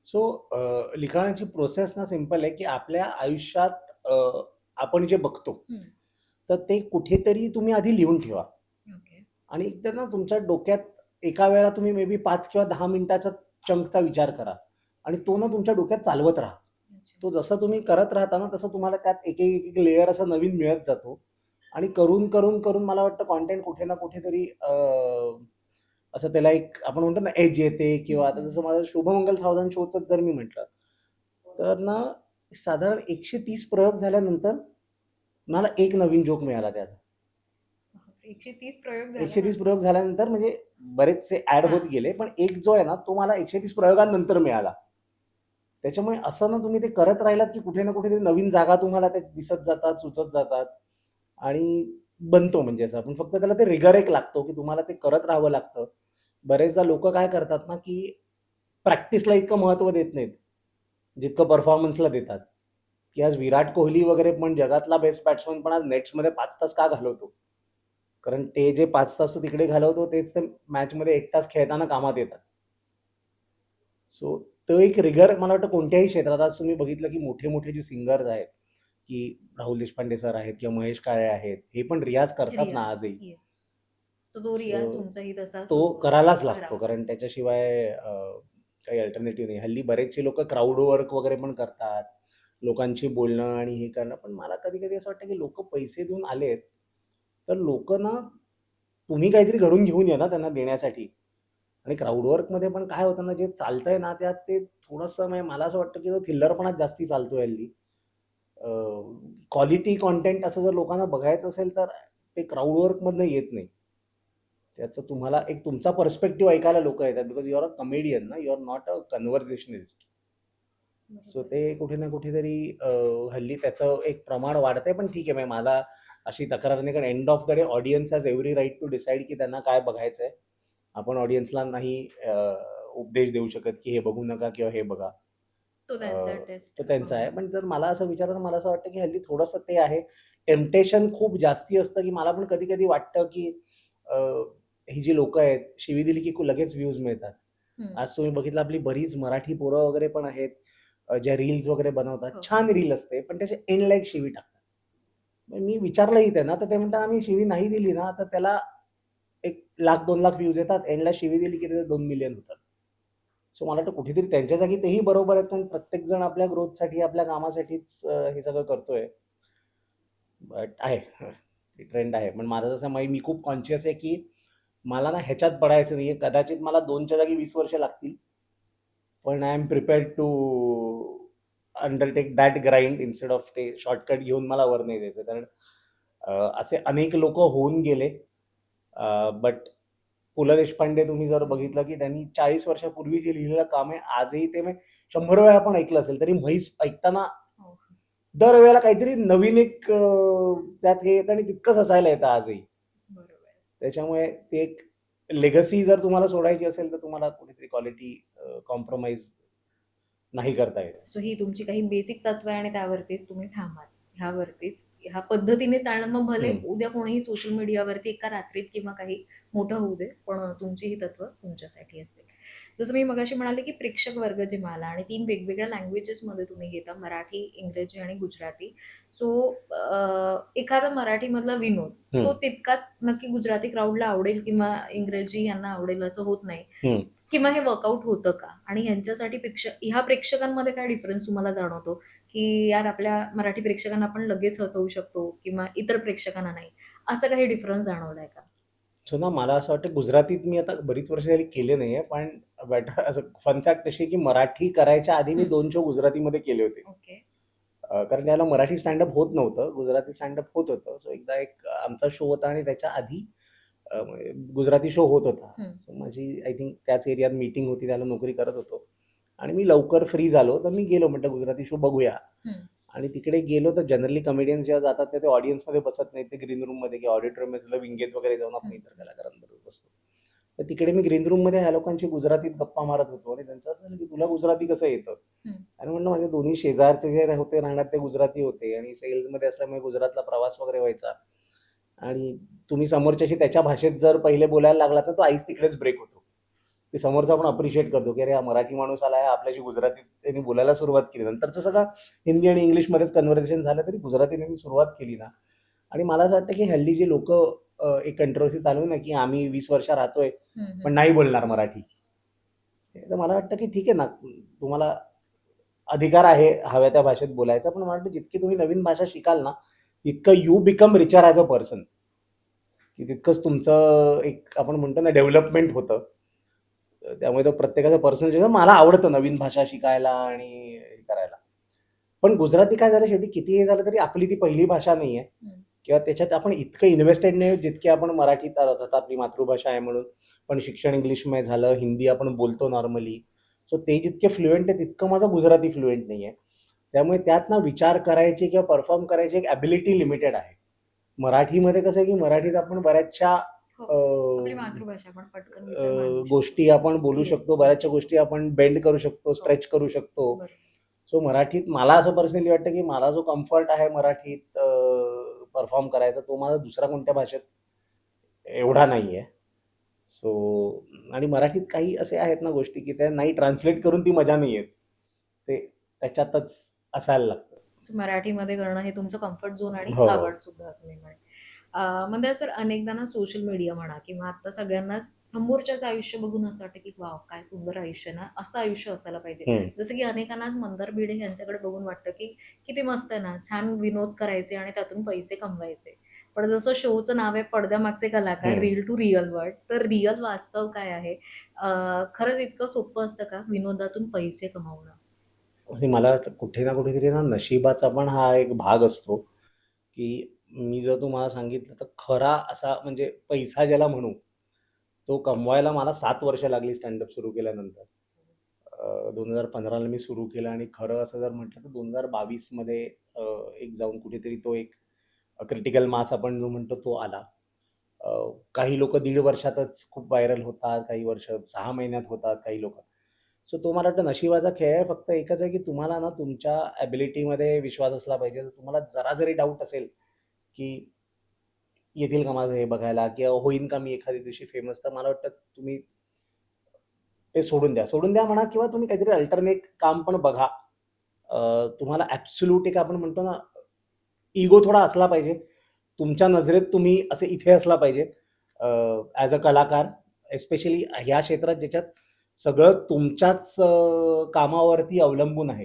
Speaker 1: सो लिखाणाची प्रोसेस ना सिंपल आहे, की आपल्या आयुष्यात आपण जे बघतो,
Speaker 2: हं.
Speaker 1: तर ते कुठेतरी तुम्ही आधी लिहून ठेवा
Speaker 2: ओके.
Speaker 1: आणि एकदा ना तुमच्या डोक्यात एका वेळेला तुम्ही मे बी 5 किंवा 10 मिनिटाचा चंकचा विचार करा आणि तो ना तुमच्या डोक्यात चालवत राहा.
Speaker 2: अच्छा.
Speaker 1: तो जसं तुम्ही करत राहता ना, तसं तुम्हाला त्यात एक लेयर असा नवीन मिळत जातो आणि करून मला वाटतं कंटेंट कुठे ना कुठेतरी असं त्याला एक आपण म्हणतो ना एज येते
Speaker 2: हं,
Speaker 1: किंवा आता
Speaker 2: हं.
Speaker 1: जसं माझं शुभमंगल सावधान शोचंच जर मी म्हटलं, तर ना साधारण 130 प्रयोग झाल्यानंतर मला एक नवीन जोक मिळाला त्यात.
Speaker 2: 130 प्रयोग
Speaker 1: 130
Speaker 2: झाल्यानंतर.
Speaker 1: प्रयोग झाल्यानंतर म्हणजे बरेचसे ॲड होत
Speaker 2: हां.
Speaker 1: गेले, पण एक जो आहे ना, तो मला 130 प्रयोगांनंतर मिळाला. त्याच्यामुळे असं ना तुम्ही ते करत राहिलात, की कुठे ना कुठेतरी नवीन जागा तुम्हाला त्या दिसत जातात, सुचत जातात आणि बनतो म्हणजे असं. आपण फक्त त्याला ते रिगर एक लागतो, की तुम्हाला ते करत राहावं लागतं. बरेचदा लोकं काय करतात ना, की प्रॅक्टिसला इतकं महत्त्व देत नाहीत, जितकं परफॉर्मन्सला देतात, की आज विराट कोहली वगैरे पण जगातला बेस्ट बॅट्समन पण आज नेट्समध्ये 5 तास का घालवतो? कारण ते जे 5 तास तो तिकडे घालवतो, तेच ते मॅचमध्ये 1 तास खेळताना कामात येतात. सो तो एक रिगर मला वाटतं कोणत्याही क्षेत्रात आज तुम्ही बघितलं, की मोठे-मोठे जे सिंगर्स आहेत, की राहुल देशपांडे सर आहेत किंवा महेश काळे आहेत, हे पण रियाज करतात ना
Speaker 2: रियाज.
Speaker 1: आजही.
Speaker 2: येस. सो तो
Speaker 1: सो
Speaker 2: रियाज तुमचाही तसा
Speaker 1: तो
Speaker 2: सुरू आहे.
Speaker 1: करायलाच लागतो
Speaker 2: करावा
Speaker 1: कारण
Speaker 2: लागतो.
Speaker 1: त्याच्याशिवाय काही अल्टरनेटिव्ह नाही. हल्ली बरेचसे लोकं क्राउड वर्क वगैरे पण करतात. लोकांशी बोलणं आणि हे करणं. पण मला कधी-कधी असं वाटतं, की लोकं पैसे देऊन आलेत, तर लोकं ना तुम्ही काहीतरी घरून घेऊन या ना त्यांना देण्यासाठी. आणि क्राउड वर्कमध्ये पण काय होतं ना, जे चालतंय ना, त्यात ते थोडंसं म्हणजे मला असं वाटतं, की तो थिल्लरपणाच जास्ती चालतोय हल्ली. क्वालिटी कंटेंट असं जर लोकांना बघायचं असेल, तर ते क्राउड वर्कमधनं येत नाही. त्याचं तुम्हाला एक तुमचा पर्स्पेक्टिव्ह ऐकायला लोकं येतात. Because you are a comedian ना, you are not a conversationist. So
Speaker 2: बरोबर.
Speaker 1: ते कुठे ना कुठेतरी हल्ली त्याचं एक प्रमाण वाढतंय. पण ठीक आहे, म्हणजे मला अशी तक्रार नाही, कारण end of the day audience has every right to decide की त्यांना काय बघायचंय. आपण ऑडियन्सला नाही उपदेश देऊ शकत, की हे बघू नका किंवा हे बघा.
Speaker 2: तो
Speaker 1: अ,
Speaker 2: त्यांचा टेस्ट.
Speaker 1: तो त्यांचा आहे. पण जर मला असं विचारलं तर मला असं वाटतं, की हल्ली थोडंसं ते आहे. टेम्प्टेशन खूप जास्ती असतं, की मला पण कधी-कधी वाटतं, की अ, ही जी लोकं आहेत, शिवी दिली की लगेच व्ह्यूज मिळतात. आज तुम्ही बघितलं आपली बरीच मराठी पोरं वगैरे पण आहेत, ज्या रील्स वगैरे बनवतात.
Speaker 2: हो.
Speaker 1: छान रील असते, पण त्याचे एंड लाईक शिवी टाकतात. मग मी विचारलंही त्यांना, तर ते म्हणतात, "आम्ही शिवी नाही दिली ना, तर त्याला 1,00,000 2,00,000 व्ह्यूज येतात. एंडला शिवी दिली की त्याचे 2 मिलियन होतात." सो मला वाटतं कुठेतरी त्यांच्या जागी तेही बरोबर आहेत, पण प्रत्येकजण आपल्या ग्रोथसाठी, आपल्या कामासाठीच हे सगळं करतोय. बट आहे ती ट्रेंड आहे. पण माझं जसं मी खूप कॉन्शियस आहे, की मला ना ह्याच्यात पडायचं नाहीये. कदाचित मला 2च्या जागी 20 वर्ष लागतील. पण I am prepared to undertake that grind instead of ते शॉर्टकट घेऊन मला वर नाही जायचं. कारण असे अनेक लोकं होऊन गेले. बट पु. ल. देशपांडे तुम्ही जर
Speaker 2: हं.
Speaker 1: बघितलं, की त्यांनी 40 वर्षापूर्वी जे लिहिलेलं काम आहे, आजही ते 100 वेळा आपण ऐकलं असेल, तरी म्हैस ऐकताना
Speaker 2: हो.
Speaker 1: दरवेळेला काहीतरी नवीन एक त्यात हे येतं आणि तितकंच हसायला येतं आजही.
Speaker 2: बरोबर.
Speaker 1: त्याच्यामुळे ते एक लेगसी जर तुम्हाला सोडायची असेल, तर तुम्हाला कुठेतरी क्वालिटी कॉम्प्रोमाईज नाही करता येत.
Speaker 2: सो ही तुमची काही बेसिक तत्व आहे आणि त्यावरतीच तुम्ही ठाम आहात. ह्यावरतीच ह्या पद्धतीने चालणं मग भले
Speaker 1: हं.
Speaker 2: उद्या कोणीही सोशल मीडियावरती एका रात्रीत किंवा काही मोठं होऊ दे, पण तुमची ही तत्व तुमच्यासाठी असतील. जसं मी मगाशी म्हणाले, की प्रेक्षक वर्ग जे मला आणि 3 वेगवेगळ्या लँग्वेजेसमध्ये तुम्ही घेता मराठी, इंग्रजी आणि गुजराती. सो एखादा मराठीमधला विनोद
Speaker 1: हं,
Speaker 2: तो तितकाच नक्की गुजराती क्राउडला आवडेल किंवा इंग्रजी यांना आवडेल असं होत नाही.
Speaker 1: हं.
Speaker 2: किंवा हे वर्कआउट होतं का? आणि ह्यांच्यासाठी ह्या प्रेक्षकांमध्ये काय डिफरन्स तुम्हाला जाणवतो? की यार आपल्या मराठी प्रेक्षकांना आपण लगेच हसवू शकतो किंवा इतर प्रेक्षकांना नाही. असा काही डिफरन्स जाणवलाय का?
Speaker 1: सो ना मला असं वाटतं गुजरातीत मी आता बरीच वर्ष झाली केले नाहीये. पण बेटर असं फन फॅक्ट अशी आहे, की मराठी करायच्या आधी मी
Speaker 2: हं.
Speaker 1: 2 शो गुजरातीमध्ये केले होते.
Speaker 2: ओके.
Speaker 1: कारण त्याला मराठी स्टँडअप होत नव्हतं. गुजराती स्टँडअप होत होतं. सो एकदा एक आमचा शो होता आणि त्याच्या आधी म्हणजे गुजराती शो होत होता.
Speaker 2: हं,
Speaker 1: सो माझी आय थिंक त्याच एरियात मीटिंग होती. त्याला नोकरी करत होतो आणि मी लवकर फ्री झालो. तर मी गेलो म्हटलं गुजराती शो बघूया.
Speaker 2: हं.
Speaker 1: आणि तिकडे गेलो तर जनरली कमेडियन्स जेव्हा जातात ते ऑडियन्समध्ये बसत नाहीत. ते ग्रीन रूममध्ये किंवा ऑडिटोरियममध्ये विंगेत वगैरे जाऊन आपण
Speaker 2: हं,
Speaker 1: इतर कलाकारांबरोबर बसतो. तर तिकडे मी ग्रीन रूममध्ये ह्या लोकांशी गुजरातीत गप्पा मारत होतो आणि त्यांचं असं झालं, की "तुला गुजराती कसं येतं?"
Speaker 2: हं.
Speaker 1: आणि म्हणलं माझे दोन्ही शेजारचे जे होते राहणार ते गुजराती होते आणि सेल्समध्ये असल्यामुळे गुजरातला प्रवास वगैरे व्हायचा. आणि तुम्ही समोरच्याशी त्याच्या भाषेत जर पहिले बोलायला लागला तर तो आईच तिकडेच ब्रेक होतो. की समोरचा आपण अप्रिशिएट करतो, की अरे हा मराठी माणूस आला आहे, आपल्याशी गुजरातीत त्यांनी बोलायला सुरुवात केली. नंतरचं सगळं हिंदी आणि इंग्लिशमध्येच कन्व्हर्सेशन झालं तरी गुजरातीने मी सुरुवात केली ना. आणि मला असं वाटतं, की हल्ली जी लोकं एक कंट्रोव्हर्सी चालू आहे ना, की आम्ही 20 वर्ष राहतोय,
Speaker 2: हं,
Speaker 1: पण
Speaker 2: हं.
Speaker 1: नाही बोलणार मराठी. तर मला वाटतं, की ठीक आहे ना, तुम्हाला अधिकार आहे हव्या त्या भाषेत बोलायचा. पण मला वाटतं जितकी तुम्ही नवीन भाषा शिकाल ना, तितकं you become richer as a person. की तितकंच तुमचं एक आपण म्हणतो ना डेव्हलपमेंट होतं. त्यामुळे तो प्रत्येकाचा पर्सनल मला आवडतं नवीन भाषा शिकायला आणि हे करायला. पण गुजराती काय झालं शेवटी कितीही झालं तरी आपली ती पहिली भाषा नाहीये
Speaker 2: हं.
Speaker 1: किंवा त्याच्यात आपण इतकं इन्व्हेस्टेड नाही जितके आपण मराठीत अर्थात आपली मातृभाषा आहे म्हणून. पण शिक्षण इंग्लिशमध्ये झालं, हिंदी आपण बोलतो नॉर्मली. सो ते जितके फ्लुएंट आहे तितकं माझं गुजराती फ्लुएंट नाहीये. त्यामुळे त्यात ना विचार करायची किंवा परफॉर्म करायची एक एबिलिटी लिमिटेड आहे. मराठीमध्ये कसं आहे, की मराठीत आपण बऱ्याचशा
Speaker 2: हो.
Speaker 1: अ,
Speaker 2: आपली मातृभाषा आपण पटकन विचार मांडू शकतो.
Speaker 1: गोष्टी आपण बोलू
Speaker 2: येस.
Speaker 1: शकतो. बऱ्याचशा गोष्टी आपण बेंड करू शकतो,
Speaker 2: हो.
Speaker 1: स्ट्रेच करू शकतो.
Speaker 2: बरोबर.
Speaker 1: सो मराठीत मला असं पर्सनली वाटतं, की मला जो कम्फर्ट आहे मराठीत परफॉर्म करायचा, तो माझा दुसऱ्या कोणत्या भाषेत एवढा नाहीये. सो आणि मराठीत काही असे आहेत ना गोष्टी, की त्या नाही ट्रान्सलेट करून ती मजा नाही येत. ते त्याच्यातच असायला लागतं.
Speaker 2: सो मराठीमध्ये करणं हे तुमचं कम्फर्ट झोन आणि
Speaker 1: हो.
Speaker 2: आवड सुद्धा असं मी म्हणेन. मंदार सर अनेकदा ना सोशल मीडिया म्हणा किंवा आता सगळ्यांनाच समोरच्याचं आयुष्य बघून असं वाटतं, की वॉव! काय सुंदर आयुष्य आहे ना, असं आयुष्य असायला पाहिजे.
Speaker 1: हं.
Speaker 2: जसं की अनेकांनाच मंदार भिडे यांच्याकडे बघून वाटतं, की किती मस्त आहे ना, छान विनोद करायचे आणि त्यातून पैसे कमवायचे. पण जसं शोचं नाव आहे पडद्यामागचे कलाकार,
Speaker 1: हं.
Speaker 2: Reel to real world. तर रिअल वास्तव काय आहे? खरंच इतकं सोपं असतं का विनोदातून पैसे कमवणं?
Speaker 1: आणि मला वाटतं कुठे ना कुठेतरी ना नशिबाचा पण हा एक भाग असतो, की मी जर तुम्हाला सांगितलं तर खरा असा म्हणजे पैसा ज्याला म्हणू, तो कमवायला मला 7 वर्ष लागली स्टँडअप सुरू केल्यानंतर. 2015 ला मी सुरू केलं आणि खरं असं जर म्हटलं तर 2022 मध्ये अ, एक जाऊन कुठेतरी तो एक क्रिटिकल मास आपण जो म्हणतो तो आला. अ, काही लोकं 1.5 वर्षातच खूप व्हायरल होतात, काही वर्ष 6 महिन्यात होतात काही लोकं. सो तो मला वाटतं नशिबाचा खेळ आहे. फक्त एकच आहे, की तुम्हाला ना तुमच्या एबिलिटीमध्ये विश्वास असला पाहिजे. जर तुम्हाला जरा जरी डाऊट असेल, की येतील का माझं हे बघायला किंवा होईन का मी एखाद्या दिवशी फेमस, तर मला वाटतं तुम्ही ते सोडून द्या. सोडून द्या म्हणा किंवा तुम्ही काहीतरी अल्टरनेट काम पण बघा. तुम्हाला ॲब्सोल्यूट एक आपण म्हणतो ना, इगो थोडा असला पाहिजे. तुमच्या नजरेत तुम्ही असे इथे असला पाहिजे ॲज अ कलाकार, एस्पेशली ह्या क्षेत्रात ज्याच्यात सगळं तुमच्याच कामावरती अवलंबून आहे,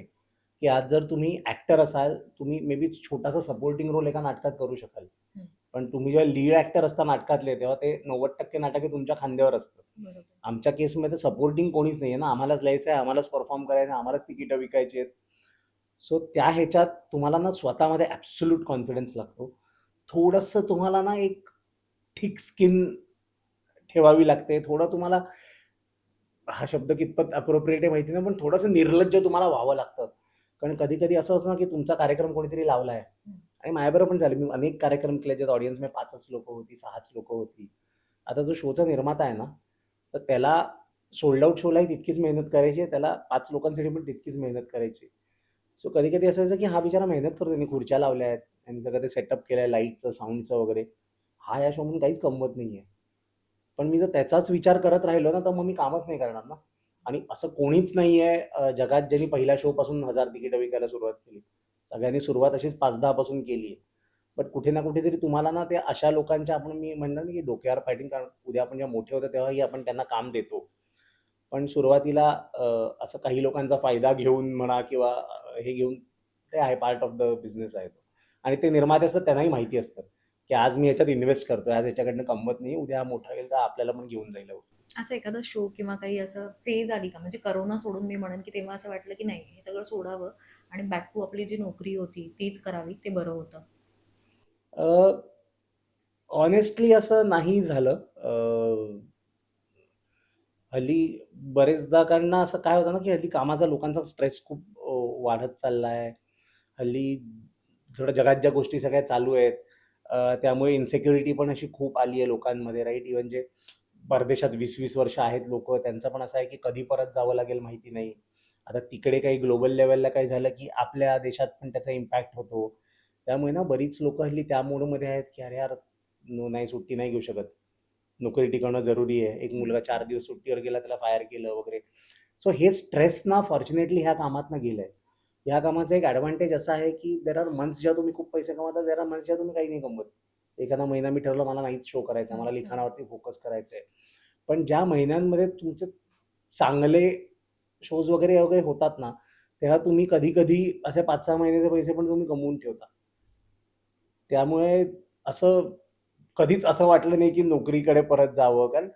Speaker 1: की आज जर तुम्ही ॲक्टर असाल, तुम्ही मे बी छोटासा सपोर्टिंग रोल एका नाटकात करू शकाल.
Speaker 2: हं,
Speaker 1: पण तुम्ही जेव्हा लीड ॲक्टर असता नाटकातले, तेव्हा ते 90% नाटक हे तुमच्या खांद्यावर असतं.
Speaker 2: बरोबर.
Speaker 1: आमच्या केसमध्ये सपोर्टिंग कोणीच नाहीये ना. आम्हालाच लिहायचं आहे, आम्हालाच परफॉर्म करायचं आहे, आम्हालाच तिकीटं विकायची आहेत. सो त्या ह्याच्यात तुम्हाला ना स्वतःमध्ये ॲब्सोल्यूट कॉन्फिडन्स लागतो. थोडंसं तुम्हाला ना एक थिक स्किन ठेवावी लागते. थोडं तुम्हाला हा शब्द कितपत अप्रोप्रिएट आहे माहिती नाही, पण थोडंसं निर्लज्ज तुम्हाला व्हावं लागतं. कारण कधी-कधी असं असतं ना, की तुमचा कार्यक्रम कोणीतरी लावलाय
Speaker 2: हं,
Speaker 1: आणि माझ्याबरोबर पण झालं. मी अनेक कार्यक्रम केले ज्यात ऑडियन्समध्ये 5च लोकं होती, 6च लोकं होती. आता जो शोचा निर्माता आहे ना, तर त्याला सोल्ड आउट शोलाही तितकीच मेहनत करायची आहे. त्याला 5 लोकांसाठी पण तितकीच मेहनत करायची सो कधी-कधी असं व्हायचं, की हा बिचारा मेहनत करतो. त्यांनी खुर्च्या लावल्या आहेत, त्यांनी सगळं ते सेटअप केलंय लाईटचं, साउंडचं वगैरे. हा या शोमधून काहीच कमवत नाहीये. पण मी जर त्याचाच विचार करत राहिलो ना, तर मग मी कामच नाही करणार ना. आणि असं कोणीच नाही आहे जगात ज्यांनी पहिल्या शोपासून 1000 तिकीटं विकायला सुरुवात केली. सगळ्यांनी सुरुवात अशीच 5-10 पासून केली आहे. बट कुठे ना कुठेतरी तुम्हाला ना ते अशा लोकांच्या आपण मी म्हणलं ना की डोक्यावर फायटिंग, कारण उद्या आपण जेव्हा मोठे होतो तेव्हाही आपण त्यांना काम देतो. पण सुरुवातीला असं काही लोकांचा फायदा घेऊन म्हणा किंवा हे घेऊन ते आहे, पार्ट ऑफ द बिझनेस आहे तो. आणि ते निर्माते असतात त्यांनाही माहिती असतं, की आज मी याच्यात इन्व्हेस्ट करतोय, आज याच्याकडनं कमवत नाही, उद्या हा मोठा होईल तर आपल्याला पण घेऊन जाईल.
Speaker 2: असं एखादा शो किंवा काही असं फेज आली का? म्हणजे करोना सोडून मी म्हणेन, की तेव्हा असं वाटलं, की नाही हे सगळं सोडावं आणि बॅक टू आपली जी नोकरी होती तीच करावी, ते बरं होतं.
Speaker 1: ऑनेस्टली असं नाही झालं. हल्ली बरेचदा, कारण ना असं काय होतं ना, की हल्ली कामाचा लोकांचा स्ट्रेस खूप वाढत चालला आहे. हल्ली थोडं जगात ज्या गोष्टी सगळ्या चालू आहेत, त्यामुळे इन्सिक्युरिटी पण अशी खूप आली आहे लोकांमध्ये, राईट? इव्हन जे परदेशात 20-20 वर्ष आहेत लोकं, त्यांचं पण असं आहे, की कधी परत जावं लागेल माहिती नाही. आता तिकडे काही ग्लोबल लेव्हलला काही झालं, की आपल्या देशात पण त्याचा इम्पॅक्ट होतो. त्यामुळे ना बरीच लोकं हल्ली त्या मोडमध्ये आहेत, की "अरे यार, नाही सुट्टी नाही घेऊ शकत. नोकरी टिकवणं जरुरी आहे." एक
Speaker 2: हं.
Speaker 1: मुलगा 4 दिवस सुट्टीवर गेला, त्याला फायर केलं वगैरे. सो हे स्ट्रेस ना फॉर्च्युनेटली ह्या कामातनं गेलंय. ह्या कामाचा एक ॲडव्हांटेज असा आहे, की देअर आर मंथ्स जेव्हा तुम्ही खूप पैसे कमवता, देअर आर मंथ्स जेव्हा तुम्ही काही नाही कमवत. एखादा महिना मी ठरवलं मला नाहीच शो करायचा,
Speaker 2: हं,
Speaker 1: मला
Speaker 2: हं.
Speaker 1: लिखाणावरती फोकस करायचं आहे. पण ज्या महिन्यांमध्ये तुमचे चांगले शोज वगैरे वगैरे होतात ना, तेव्हा तुम्ही कधी-कधी असे 5-6 महिन्याचे पैसे पण तुम्ही कमवून ठेवता. त्यामुळे असं कधीच असं वाटलं नाही, की नोकरीकडे परत जावं. कारण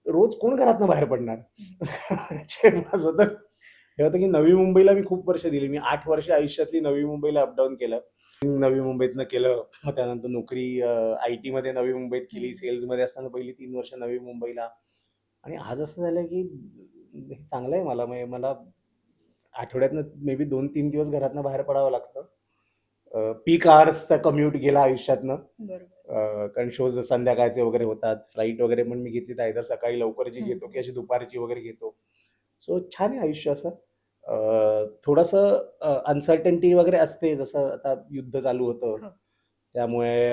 Speaker 1: रोज कोण घरातनं बाहेर पडणार?
Speaker 2: हं.
Speaker 1: जे माझं तर हे होतं, की नवी मुंबईला मी खूप वर्ष दिली. मी 8 वर्ष आयुष्यातली नवी मुंबईला अपडाऊन केलं. नवी मुंबईतनं केलं. मग त्यानंतर नोकरी आय-टीमध्ये नवी मुंबईत केली.
Speaker 2: हं.
Speaker 1: सेल्समध्ये असताना पहिली 3 वर्ष नवी मुंबईला. आणि आज असं झालं, की हे चांगलं आहे मला. म्हणजे मला आठवड्यातनं मे बी 2-3 दिवस घरातनं बाहेर पडावं लागतं. पीक अवर्सचा कम्यूट गेला आयुष्यातनं.
Speaker 2: बरोबर.
Speaker 1: कारण शोज संध्याकाळचे वगैरे होतात. फ्लाइट वगैरे पण मी घेतली तर आयदर सकाळी लवकरची
Speaker 2: हं,
Speaker 1: घेतो, की
Speaker 2: हं.
Speaker 1: अशी दुपारची वगैरे घेतो. सो छान आहे आयुष्य असं. थोडंसं अनसर्टन्टी वगैरे असते. जसं आता युद्ध चालू होतं.
Speaker 2: हो.
Speaker 1: त्यामुळे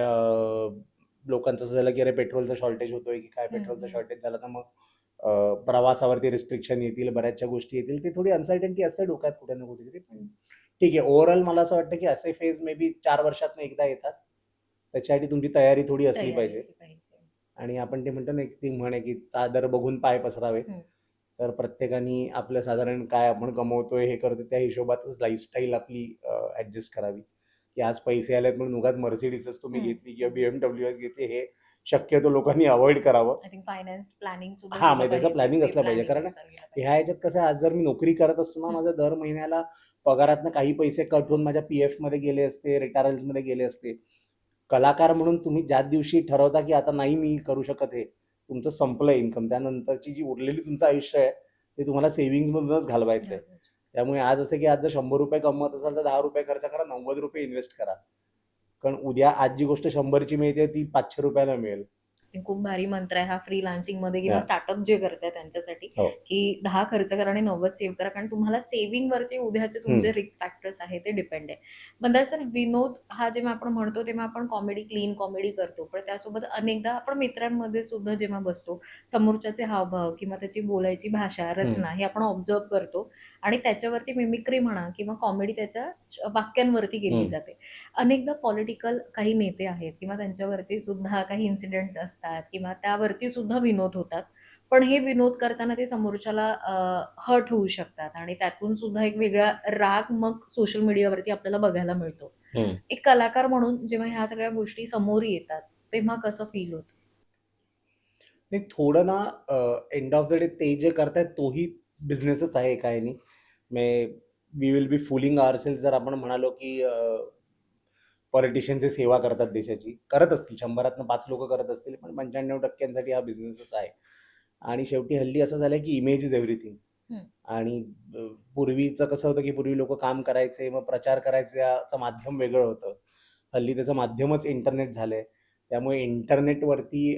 Speaker 1: लोकांचं असं झालं, की अरे पेट्रोलचं शॉर्टेज होतोय की काय?
Speaker 2: हं,
Speaker 1: पेट्रोलचं
Speaker 2: हं.
Speaker 1: शॉर्टेज झालं तर मग प्रवासावरती रिस्ट्रिक्शन येतील, बऱ्याचशा गोष्टी येतील. ती थोडी अनसर्टन्टी असते डोक्यात कुठे ना कुठेतरी. पण ठीक आहे. ओव्हरऑल मला असं वाटतं, की असे फेज मे बी 4 वर्षातनं एकदा येतात. त्याच्यासाठी तुमची तयारी थोडी असली
Speaker 2: तयारी
Speaker 1: पाहिजे.
Speaker 2: असली पाहिजे.
Speaker 1: आणि आपण ते म्हणतो ना, एक ती म्हण आहे, की चादर बघून पाय पसरावे.
Speaker 2: हं.
Speaker 1: तर प्रत्येकाने आपलं साधारण काय आपण कमवतोय, हे करतोय त्या हिशोबातच लाईफस्टाईल आपली ॲडजस्ट करावी. की आज पैसे आलेत म्हणून उगाच Mercedesच तुम्ही
Speaker 2: हं,
Speaker 1: घेतली किंवा
Speaker 2: हं.
Speaker 1: BMWच घेतली, हे शक्यतो लोकांनी अव्हॉइड करावं.
Speaker 2: आय थिंक फायनान्स प्लॅनिंग सुद्धा
Speaker 1: हां,
Speaker 2: केलं
Speaker 1: म्हणजे त्याचं
Speaker 2: पाहिजे.
Speaker 1: प्लॅनिंग
Speaker 2: पे
Speaker 1: असलं पाहिजे. कारण
Speaker 2: प्लॅनिंगनुसार गेलं
Speaker 1: ह्या
Speaker 2: पाहिजे.
Speaker 1: ह्याच्यात कसं आहे, आज जर मी नोकरी करत असतो ना,
Speaker 2: हं.
Speaker 1: माझं दर महिन्याला पगारातनं काही पैसे कट होऊन माझ्या पी-एफमध्ये गेले असते, रिटायरल्समध्ये गेले असते. कलाकार म्हणून तुम्ही ज्या दिवशी ठरवता, की आता नाही मी करू शकत हे, तुमचं संपलं इन्कम. त्यानंतरची जी उरलेली तुमचं आयुष्य आहे, ते तुम्हाला सेव्हिंग्जमधूनच घालवायचं आहे.
Speaker 2: घालवायचे.
Speaker 1: त्यामुळे आज असं की आज जर ₹100 कमवत असाल, तर ₹10 खर्च करा, ₹90 इन्व्हेस्ट करा. कारण उद्या आज जी गोष्ट 100ची मिळते, ती ₹500 ला मिळेल.
Speaker 2: आणि खूप भारी मंत्र आहे हा फ्रीलान्सिंगमध्ये किंवा
Speaker 1: हां.
Speaker 2: स्टार्टअप जे करताय त्यांच्यासाठी,
Speaker 1: हो.
Speaker 2: की 10 खर्च करा आणि 90 सेव्ह करा. कारण तुम्हाला सेव्हिंगवरती उद्याचे
Speaker 1: हं.
Speaker 2: तुमचे रिस्क फॅक्टर्स आहे ते डिपेंड आहे. मंदार सर, विनोद हा जेव्हा आपण म्हणतो तेव्हा आपण कॉमेडी, क्लीन कॉमेडी करतो. पण त्यासोबत अनेकदा आपण मित्रांमध्ये सुद्धा जेव्हा बसतो, समोरच्याचे हावभाव किंवा त्याची बोलायची भाषा,
Speaker 1: हं.
Speaker 2: रचना हे आपण ऑब्झर्व्ह करतो आणि त्याच्यावरती मिमिक्री म्हणा किंवा कॉमेडी त्याच्या वाक्यांवरती केली
Speaker 1: हं.
Speaker 2: जाते. अनेकदा पॉलिटिकल काही नेते आहेत किंवा त्यांच्यावरती सुद्धा काही इन्सिडेंट असतात किंवा त्यावरती सुद्धा विनोद होतात. पण हे विनोद करताना ते समोरच्याला हर्ट होऊ शकतात आणि त्यातून सुद्धा एक वेगळा राग मग सोशल मीडियावरती आपल्याला बघायला मिळतो.
Speaker 1: हं.
Speaker 2: एक कलाकार म्हणून जेव्हा ह्या सगळ्या गोष्टी समोर येतात, तेव्हा कसं फील होतं?
Speaker 1: नाही थोडं ना एंड ऑफ द डे ते जे करतायत तोही बिझनेसच आहे एका ह्यानी. वी विल बी फूलिंग आवरसेल्व्हज जर आपण म्हणालो, की पॉलिटिशियन्सची सेवा करतात देशाची. करत असतील 100तनं 5 लोकं करत असतील, पण 95% हा बिझनेसच आहे. आणि शेवटी हल्ली असं झालंय, की इमेज इज एव्हरीथिंग.
Speaker 2: हं.
Speaker 1: आणि पूर्वीचं कसं होतं, की पूर्वी लोकं काम करायचे, मग प्रचार करायच्याचं माध्यम वेगळं होतं. हल्ली त्याचं माध्यमच इंटरनेट झालंय. त्यामुळे इंटरनेटवरती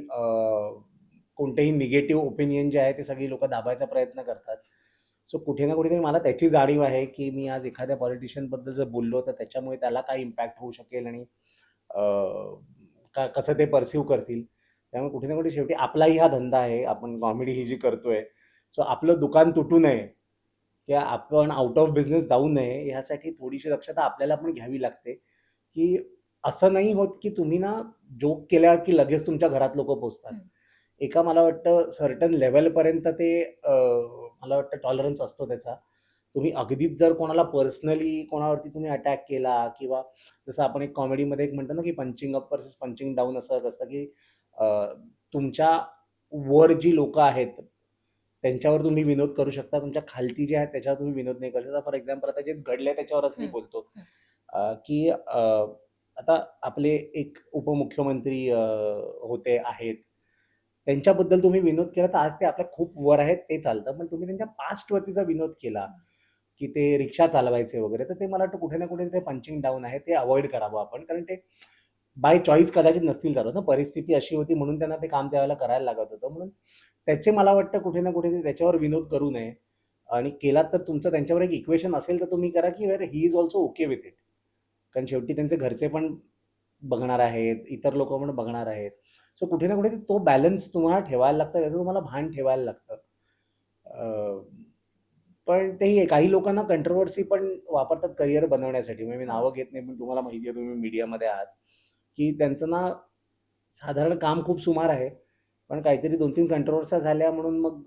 Speaker 1: कोणतेही निगेटिव्ह ओपिनियन जे आहे, ते सगळी लोकं दाबायचा प्रयत्न करतात. सो कुठे ना कुठेतरी मला त्याची जाणीव आहे, की मी आज एखाद्या पॉलिटिशियनबद्दल जर बोललो, तर त्याच्यामुळे त्याला काय इम्पॅक्ट होऊ शकेल आणि अ, कसं ते पर्सीव्ह करतील. त्यामुळे कुठे ना कुठे शेवटी आपलाही हा धंदा आहे. आपण कॉमेडी ही जी करतोय, सो आपलं दुकान तुटू नये किंवा आपण आउट ऑफ बिझनेस जाऊ नये ह्यासाठी थोडीशी दक्षता आपल्याला पण घ्यावी लागते, की असं नाही होत की तुम्ही ना जोक केल्यावर की लगेच तुमच्या घरात लोकं पोहोचतात.
Speaker 2: हं.
Speaker 1: एका मला वाटतं सर्टन लेव्हलपर्यंत ते मला वाटतं टॉलरन्स असतो त्याचा. तुम्ही अगदीच जर कोणाला पर्सनली कोणावरती तुम्ही अटॅक केला किंवा जसं आपण एक कॉमेडीमध्ये एक म्हणतो ना, की punching up versus punching down असं एक असतं, की अ, तुमच्या वर जी लोकं आहेत, त्यांच्यावर तुम्ही विनोद करू शकता. तुमच्या खालती जे आहेत त्याच्यावर तुम्ही विनोद नाही करू शकता. फॉर एक्झाम्पल आता जे घडलंय त्याच्यावरच मी
Speaker 2: हं,
Speaker 1: बोलतो,
Speaker 2: हं.
Speaker 1: की आता आपले एक उपमुख्यमंत्री होते आहेत. त्यांच्याबद्दल तुम्ही विनोद केला तर आज ते आपल्या खूप वर आहेत ते चालतं. पण तुम्ही त्यांच्या पास्टवरती जर विनोद केला,
Speaker 2: हं.
Speaker 1: की ते रिक्षा चालवायचे वगैरे, तर ते मला वाटतं कुठे ना कुठे ते पंचिंग डाउन आहे. ते अव्हॉइड करावं आपण. कारण ते बाय चॉईस कदाचित नसतील चालत ना. परिस्थिती अशी होती म्हणून त्यांना ते काम त्यावेळेला करायला लागत होतं. म्हणून त्याचे मला वाटतं कुठे ना कुठे त्याच्यावर विनोद करू नये आणि केलात तर तुमचं त्यांच्यावर एक इक्वेशन असेल तर तुम्ही करा, की अरे he is also okay with it. कारण शेवटी त्यांचे घरचे पण बघणार आहेत, इतर लोकं पण बघणार आहेत. सो कुठे ना कुठे तो बॅलन्स तुम्हाला ठेवायला लागतं, त्याचं तुम्हाला भान ठेवायला लागतं. अ, पण तेही आहे, काही लोकांना कंट्रोव्हर्सी पण वापरतात करियर बनवण्यासाठी. म्हणजे मी
Speaker 2: हो.
Speaker 1: नावं घेत नाही, पण तुम्हाला माहिती आहे तुम्ही मीडियामध्ये आहात, की त्यांचं ना साधारण काम खूप सुमार आहे. पण काहीतरी 2-3 कंट्रोव्हर्स्या झाल्या म्हणून मग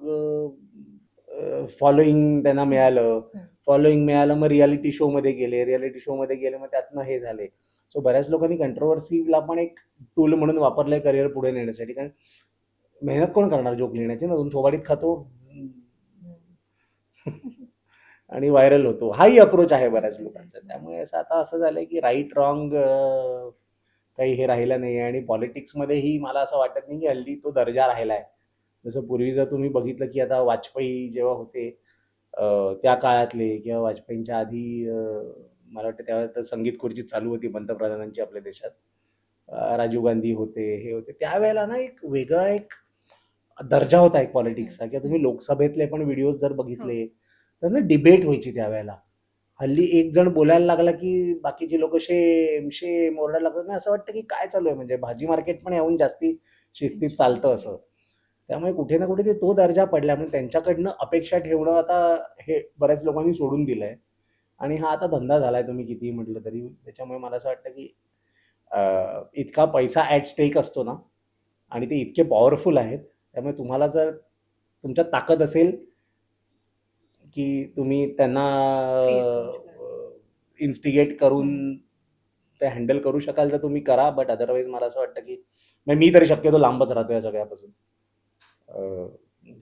Speaker 1: फॉलोइंग त्यांना
Speaker 2: हं,
Speaker 1: मिळालं.
Speaker 2: हं.
Speaker 1: फॉलोइंग मिळालं, मग रिएलिटी शोमध्ये गेले. रिएलिटी शोमध्ये गेले, मग त्यातनं हे झाले. सो बऱ्याच लोकांनी कंट्रोव्हर्सीला पण एक टूल म्हणून वापरलंय करियर पुढे नेण्यासाठी. कारण मेहनत कोण करणार जोक लिहिण्याची ना, 2 थोबाडीत खातो
Speaker 2: हं.
Speaker 1: आणि व्हायरल होतो. हाही अप्रोच आहे बऱ्याच
Speaker 2: अप्रोच आहे.
Speaker 1: लोकांचा.
Speaker 2: हं.
Speaker 1: त्यामुळे असं आता असं झालंय, की राइट रॉंग काही हे राहिलं नाहीये आणि पॉलिटिक्समध्येही मला असं वाटत नाही, की हल्ली तो दर्जा राहिला आहे. जसं पूर्वी जर तुम्ही बघितलं, की आता वाजपेयी जेव्हा होते अ, त्या काळातले किंवा वाजपेयींच्या आधी मला वाटतं त्यावेळेला तर संगीत खुर्ची चालू होती पंतप्रधानांची आपल्या देशात. राजीव गांधी होते, हे होते. त्यावेळेला ना एक वेगळा एक दर्जा होता एक
Speaker 2: हं,
Speaker 1: पॉलिटिक्सचा किंवा
Speaker 2: हं.
Speaker 1: तुम्ही लोकसभेतले पण व्हिडिओज जर
Speaker 2: हो.
Speaker 1: बघितले, तर ना डिबेट व्हायची त्यावेळेला. हल्ली एक जण बोलायला लागला, की बाकीची लोकं शेम, शेम ओरडायला लागतात. आणि असं वाटतं, की काय चालू आहे म्हणजे भाजी मार्केट पण याहून जास्ती शिस्तीत
Speaker 2: अच्छा.
Speaker 1: चालतं असं. त्यामुळे कुठे ना कुठे तो दर्जा पडला. म्हणजे त्यांच्याकडनं अपेक्षा ठेवणं आता हे बऱ्याच लोकांनी सोडून दिलंय आणि हा आता धंदा झालाय तुम्ही कितीही म्हटलं तरी. त्याच्यामुळे मला असं वाटतं, की इतका पैसा ॲट स्टेक असतो ना आणि ते इतके पॉवरफुल आहेत. त्यामुळे तुम्हाला जर तुमच्यात ताकद असेल, की तुम्ही त्यांना
Speaker 2: फेस करू शकाल.
Speaker 1: इन्स्टिगेट
Speaker 2: हं.
Speaker 1: करून ते हँडल करू शकाल तर तुम्ही करा. बट अदरवाईज मला असं वाटतं, की म्हणजे मी तरी शक्यतो लांबच राहतो या सगळ्यापासून.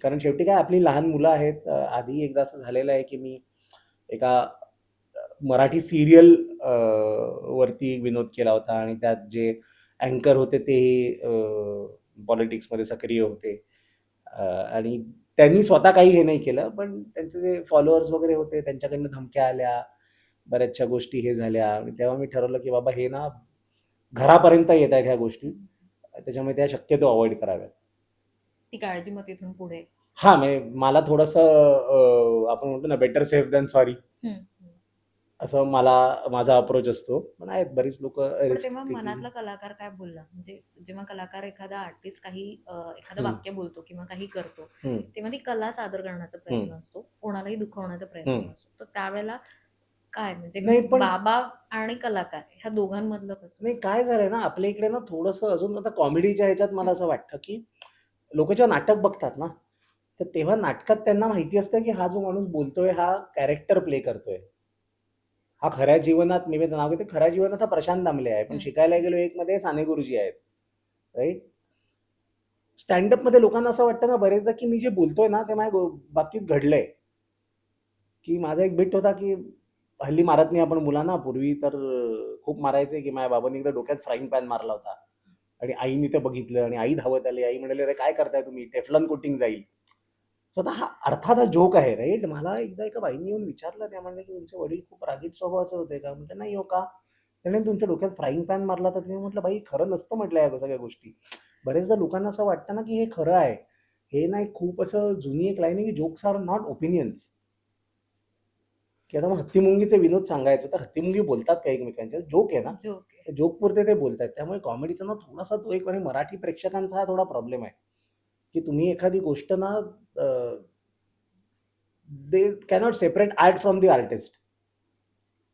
Speaker 1: कारण शेवटी काय आपली लहान मुलं आहेत. आधी एकदा असं झालेलं आहे, की मी एका मराठी सीरियल वरती विनोद केला होता आणि त्यात जे अँकर होते ते पॉलिटिक्समध्ये सक्रिय होते. आणि त्यांनी स्वतः काही हे नाही केलं, पण त्यांचे जे फॉलोअर्स वगैरे होते त्यांच्याकडनं धमक्या आल्या, बऱ्याचशा गोष्टी हे झाल्या आणि तेव्हा मी ठरवलं, की बाबा हे ना घरापर्यंत येतायत ह्या गोष्टी.
Speaker 2: हं.
Speaker 1: त्याच्यामुळे त्या शक्यतो अव्हॉइड कराव्यात.
Speaker 2: ती काळजी मग तिथून पुढे.
Speaker 1: हां, म्हणजे मला थोडंसं आपण म्हणतो ना बेटर सेफ दॅन सॉरी
Speaker 2: हं, हं.
Speaker 1: असं मला माझा अप्रोच असतो. पण आहेत बरीच लोकं
Speaker 2: पण
Speaker 1: रिस्क
Speaker 2: तेव्हा
Speaker 1: टेकिंग.
Speaker 2: मनातला कलाकार काय बोलला? म्हणजे जेव्हा कलाकार एखादा आर्टिस्ट काही एखादं
Speaker 1: हं,
Speaker 2: वाक्य बोलतो किंवा काही करतो,
Speaker 1: हं,
Speaker 2: तेव्हा ती कला सादर करण्याचा
Speaker 1: हं,
Speaker 2: प्रयत्न असतो. कोणालाही दुखवण्याचा प्रयत्न
Speaker 1: हं.
Speaker 2: नसतो. तर त्यावेळेला काय म्हणजे
Speaker 1: नाही पण
Speaker 2: बाबा आणि कलाकार ह्या दोघांमधलं कसं?
Speaker 1: नाही काय झालंय ना, आपल्या इकडे ना थोडंसं अजून आता कॉमेडीच्या ह्याच्यात मला
Speaker 2: हं,
Speaker 1: असं वाटतं, की लोकं जेव्हा नाटक बघतात ना, तर तेव्हा नाटकात त्यांना माहिती असतं, की हा जो माणूस बोलतोय हा कॅरेक्टर प्ले करतोय. हा खऱ्या जीवनात मी नाव घेते, खऱ्या जीवनात हा प्रशांत दामले आहे. पण
Speaker 2: हं,
Speaker 1: शिकायला
Speaker 2: हं.
Speaker 1: गेलो एकमध्ये साने गुरुजी आहेत. राइट? स्टँडअपमध्ये लोकांना असं वाटतं ना बरेचदा, की मी जे बोलतोय ना, ते माझ्या बाबतीत घडलंय. की माझा एक बिट होता, की हल्ली मारत नाही आपण मुलांना. पूर्वी तर खूप मारायचे, की माझ्या बाबांनी एकदा डोक्यात फ्राईंग पॅन मारला होता. आणि आईनी ते बघितलं आणि आई धावत आली. आई म्हणाली, "अरे काय करताय तुम्ही? टेफ्लॉन कोटिंग जाईल." सो आता हा अर्थात हा जोक आहे, राइट? मला एकदा एका बाईंनी येऊन विचारलं, त्या म्हणल्या, की "तुमचे वडील खूप रागीट स्वभावाचे होते का?" म्हटलं, "नाही हो, का?" त्याने तुमच्या डोक्यात फ्राईंग पॅन मारला तर मी म्हटलं, "बाई खरं नसतं म्हटलं या सगळ्या गोष्टी." बरेचदा लोकांना असं वाटतं ना, की हे खरं आहे. हे ना एक खूप असं जुनी एक लाईन आहे, की जोक्स आर नॉट ओपिनियन्स. की आता मग हत्तीमुंगीचे विनोद सांगायचो, तर हत्तीमुंगी बोलतात का एकमेकांच्या? जोक आहे ना.
Speaker 2: जोक आहे.
Speaker 1: जोकपुरते ते बोलतायत. त्यामुळे कॉमेडीचा ना थोडासा तो एक आणि मराठी प्रेक्षकांचा हा थोडा प्रॉब्लेम आहे, की तुम्ही एखादी गोष्ट ना दे cannot separate art from the artist.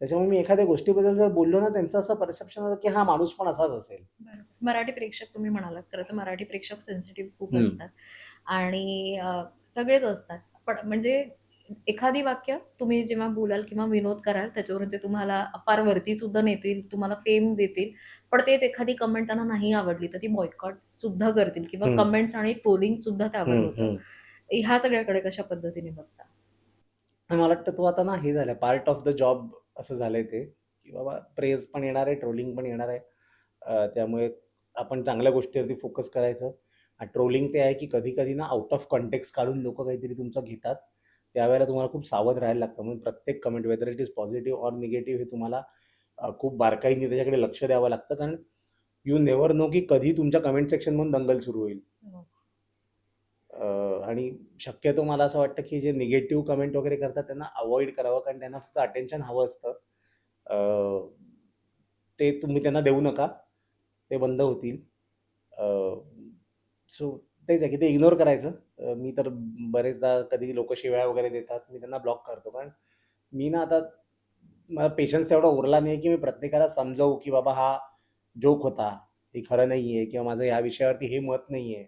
Speaker 1: त्याच्यामुळे मी एखाद्या गोष्टीबद्दल जर बोललो ना, त्यांचं असं परसेप्शन होतं, की हा माणूस पण असाच असेल.
Speaker 2: बरोबर. मराठी प्रेक्षक तुम्ही म्हणालात, खरं तर मराठी प्रेक्षक सेन्सिटिव्ह खूप
Speaker 1: हं.
Speaker 2: असतात आणि सगळेच असतात. पण म्हणजे एखादी वाक्य तुम्ही जेव्हा बोलाल किंवा विनोद कराल त्याच्यावरून ते तुम्हाला अपार वरती सुद्धा नेतील, तुम्हाला फेम देतील. पण तेच एखादी कमेंट त्यांना नाही आवडली, तर ती बॉयकॉट सुद्धा करतील किंवा
Speaker 1: हं,
Speaker 2: कमेंट्स आणि ट्रोलिंग सुद्धा त्यावर
Speaker 1: हं,
Speaker 2: होतं.
Speaker 1: हं.
Speaker 2: ह्या सगळ्याकडे कशा पद्धतीने बघता?
Speaker 1: आणि मला वाटतं तो आता ना हे झालंय, पार्ट ऑफ द जॉब असं झालंय ते, की बाबा प्रेज पण येणार आहे, ट्रोलिंग पण येणार आहे. त्यामुळे आपण चांगल्या गोष्टीवरती फोकस करायचं. ट्रोलिंग ते आहे, की कधी-कधी ना आउट ऑफ कॉन्टेक्स्ट काढून लोकं काहीतरी तुमचं घेतात. त्यावेळेला तुम्हाला खूप सावध राहायला लागतं. म्हणून प्रत्येक comment whether it is positive or negative हे तुम्हाला खूप बारकाईने त्याच्याकडे लक्ष द्यावं लागतं. कारण यू नेव्हर नो, की कधी तुमच्या कमेंट सेक्शनमधून दंगल सुरू होईल.
Speaker 2: हो.
Speaker 1: आणि शक्यतो मला असं वाटतं, की जे निगेटिव्ह कमेंट वगैरे करतात त्यांना अव्हॉइड करावं, कारण त्यांना फक्त अटेन्शन हवं असतं. अ, ते तुम्ही त्यांना देऊ नका. ते बंद होतील. सो तेच आहे, की ते इग्नोर करायचं. मी तर बरेचदा कधी लोकं शिव्या वगैरे देतात, मी त्यांना ब्लॉक करतो. कारण मी ना आता मला पेशन्स तेवढा उरला नाही, की मी प्रत्येकाला समजावू, की बाबा हा जोक होता, हे खरं नाहीये किंवा माझं या विषयावरती हे मत नाहीये.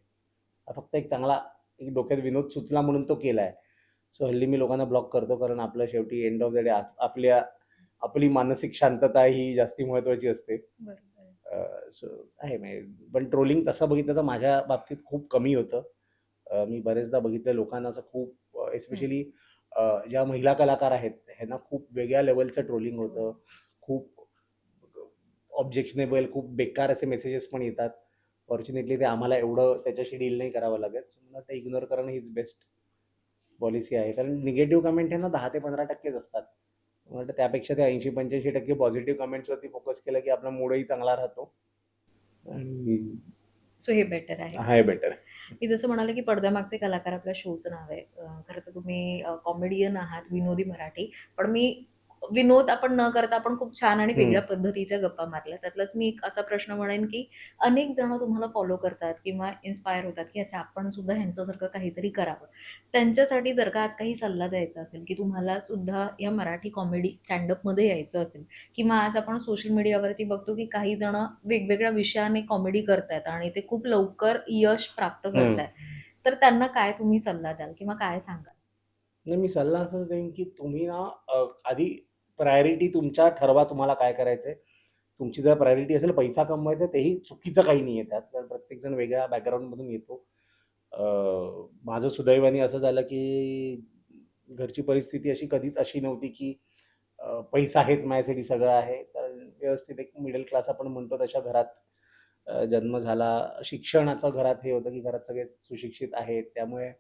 Speaker 1: हा फक्त एक चांगला एक डोक्यात विनोद सुचला म्हणून तो केलाय. सो हल्ली मी लोकांना ब्लॉक करतो, कारण आपलं शेवटी एंड ऑफ द डे आपली मानसिक शांतता ही जास्ती महत्त्वाची असते.
Speaker 2: बरोबर.
Speaker 1: सो आहे म्हणजे, पण ट्रोलिंग तसं बघितलं तर माझ्या बाबतीत खूप कमी होतं. मी बरेचदा बघितलं लोकांना असं खूप
Speaker 2: हं.
Speaker 1: एस्पेशली ज्या महिला कलाकार आहेत, ह्यांना खूप वेगळ्या लेव्हलचं ट्रोलिंग होतं.
Speaker 2: ट्रोलिंग.
Speaker 1: खूप ऑब्जेक्शनेबल, खूप बेकार असे मेसेजेस पण येतात. फॉर्च्युनेटली ते आम्हाला एवढं त्याच्याशी डील नाही करावं लागत. सो मला वाटतं इग्नोर करणं हीच बेस्ट पॉलिसी आहे. कारण निगेटिव्ह कमेंट हे ना 10% ते 15%च असतात. मला वाटतं त्यापेक्षा ते 80-85% पॉझिटिव्ह कमेंट्सवरती फोकस केलं, की आपला मूडही चांगला राहतो आणि
Speaker 2: सो हे बेटर आहे.
Speaker 1: हा हे बेटर आहे.
Speaker 2: मी जसं म्हणाले, की पडद्यामागचे कलाकार आपल्या शोचं नाव आहे. खरं तर तुम्ही कॉमेडियन आहात, विनोदी मराठी. पण मी विनोद आपण न करता आपण खूप छान आणि
Speaker 1: हं.
Speaker 2: वेगळ्या पद्धतीच्या गप्पा मारल्या. त्यातलाच मी एक असा प्रश्न म्हणेन, की अनेक जण तुम्हाला फॉलो करतात किंवा इन्स्पायर होतात, की अच्छा आपण सुद्धा ह्यांच्यासारखं काहीतरी करावं. त्यांच्यासाठी जर का आज काही सल्ला द्यायचा असेल, की तुम्हाला सुद्धा या मराठी कॉमेडी स्टँडअपमध्ये यायचं असेल किंवा आज आपण सोशल मीडियावरती बघतो, की काही जण वेगवेगळ्या विषयाने कॉमेडी करतायत आणि ते खूप लवकर यश प्राप्त
Speaker 1: हं.
Speaker 2: करतायत. तर त्यांना काय तुम्ही सल्ला द्याल किंवा काय सांगाल?
Speaker 1: नाही, मी सल्ला असाच देईन, की तुम्ही ना आधी प्रायोरिटी तुमच्या ठरवा तुम्हाला काय करायचंय. तुमची जर प्रायोरिटी असेल पैसा कमवायचा, तेही चुकीचं काही नाहीये त्यात. कारण प्रत्येकजण वेगळ्या बॅकग्राऊंडमधून येतो. माझं सुदैवाने असं झालं, की घरची परिस्थिती अशी कधीच अशी नव्हती, की पैसा हेच माझ्यासाठी सगळं आहे. तर व्यवस्थित एक मिडल क्लास आपण म्हणतो तशा घरात जन्म झाला. शिक्षणाचं घरात हे होतं, की घरात सगळे सुशिक्षित आहेत. त्यामुळे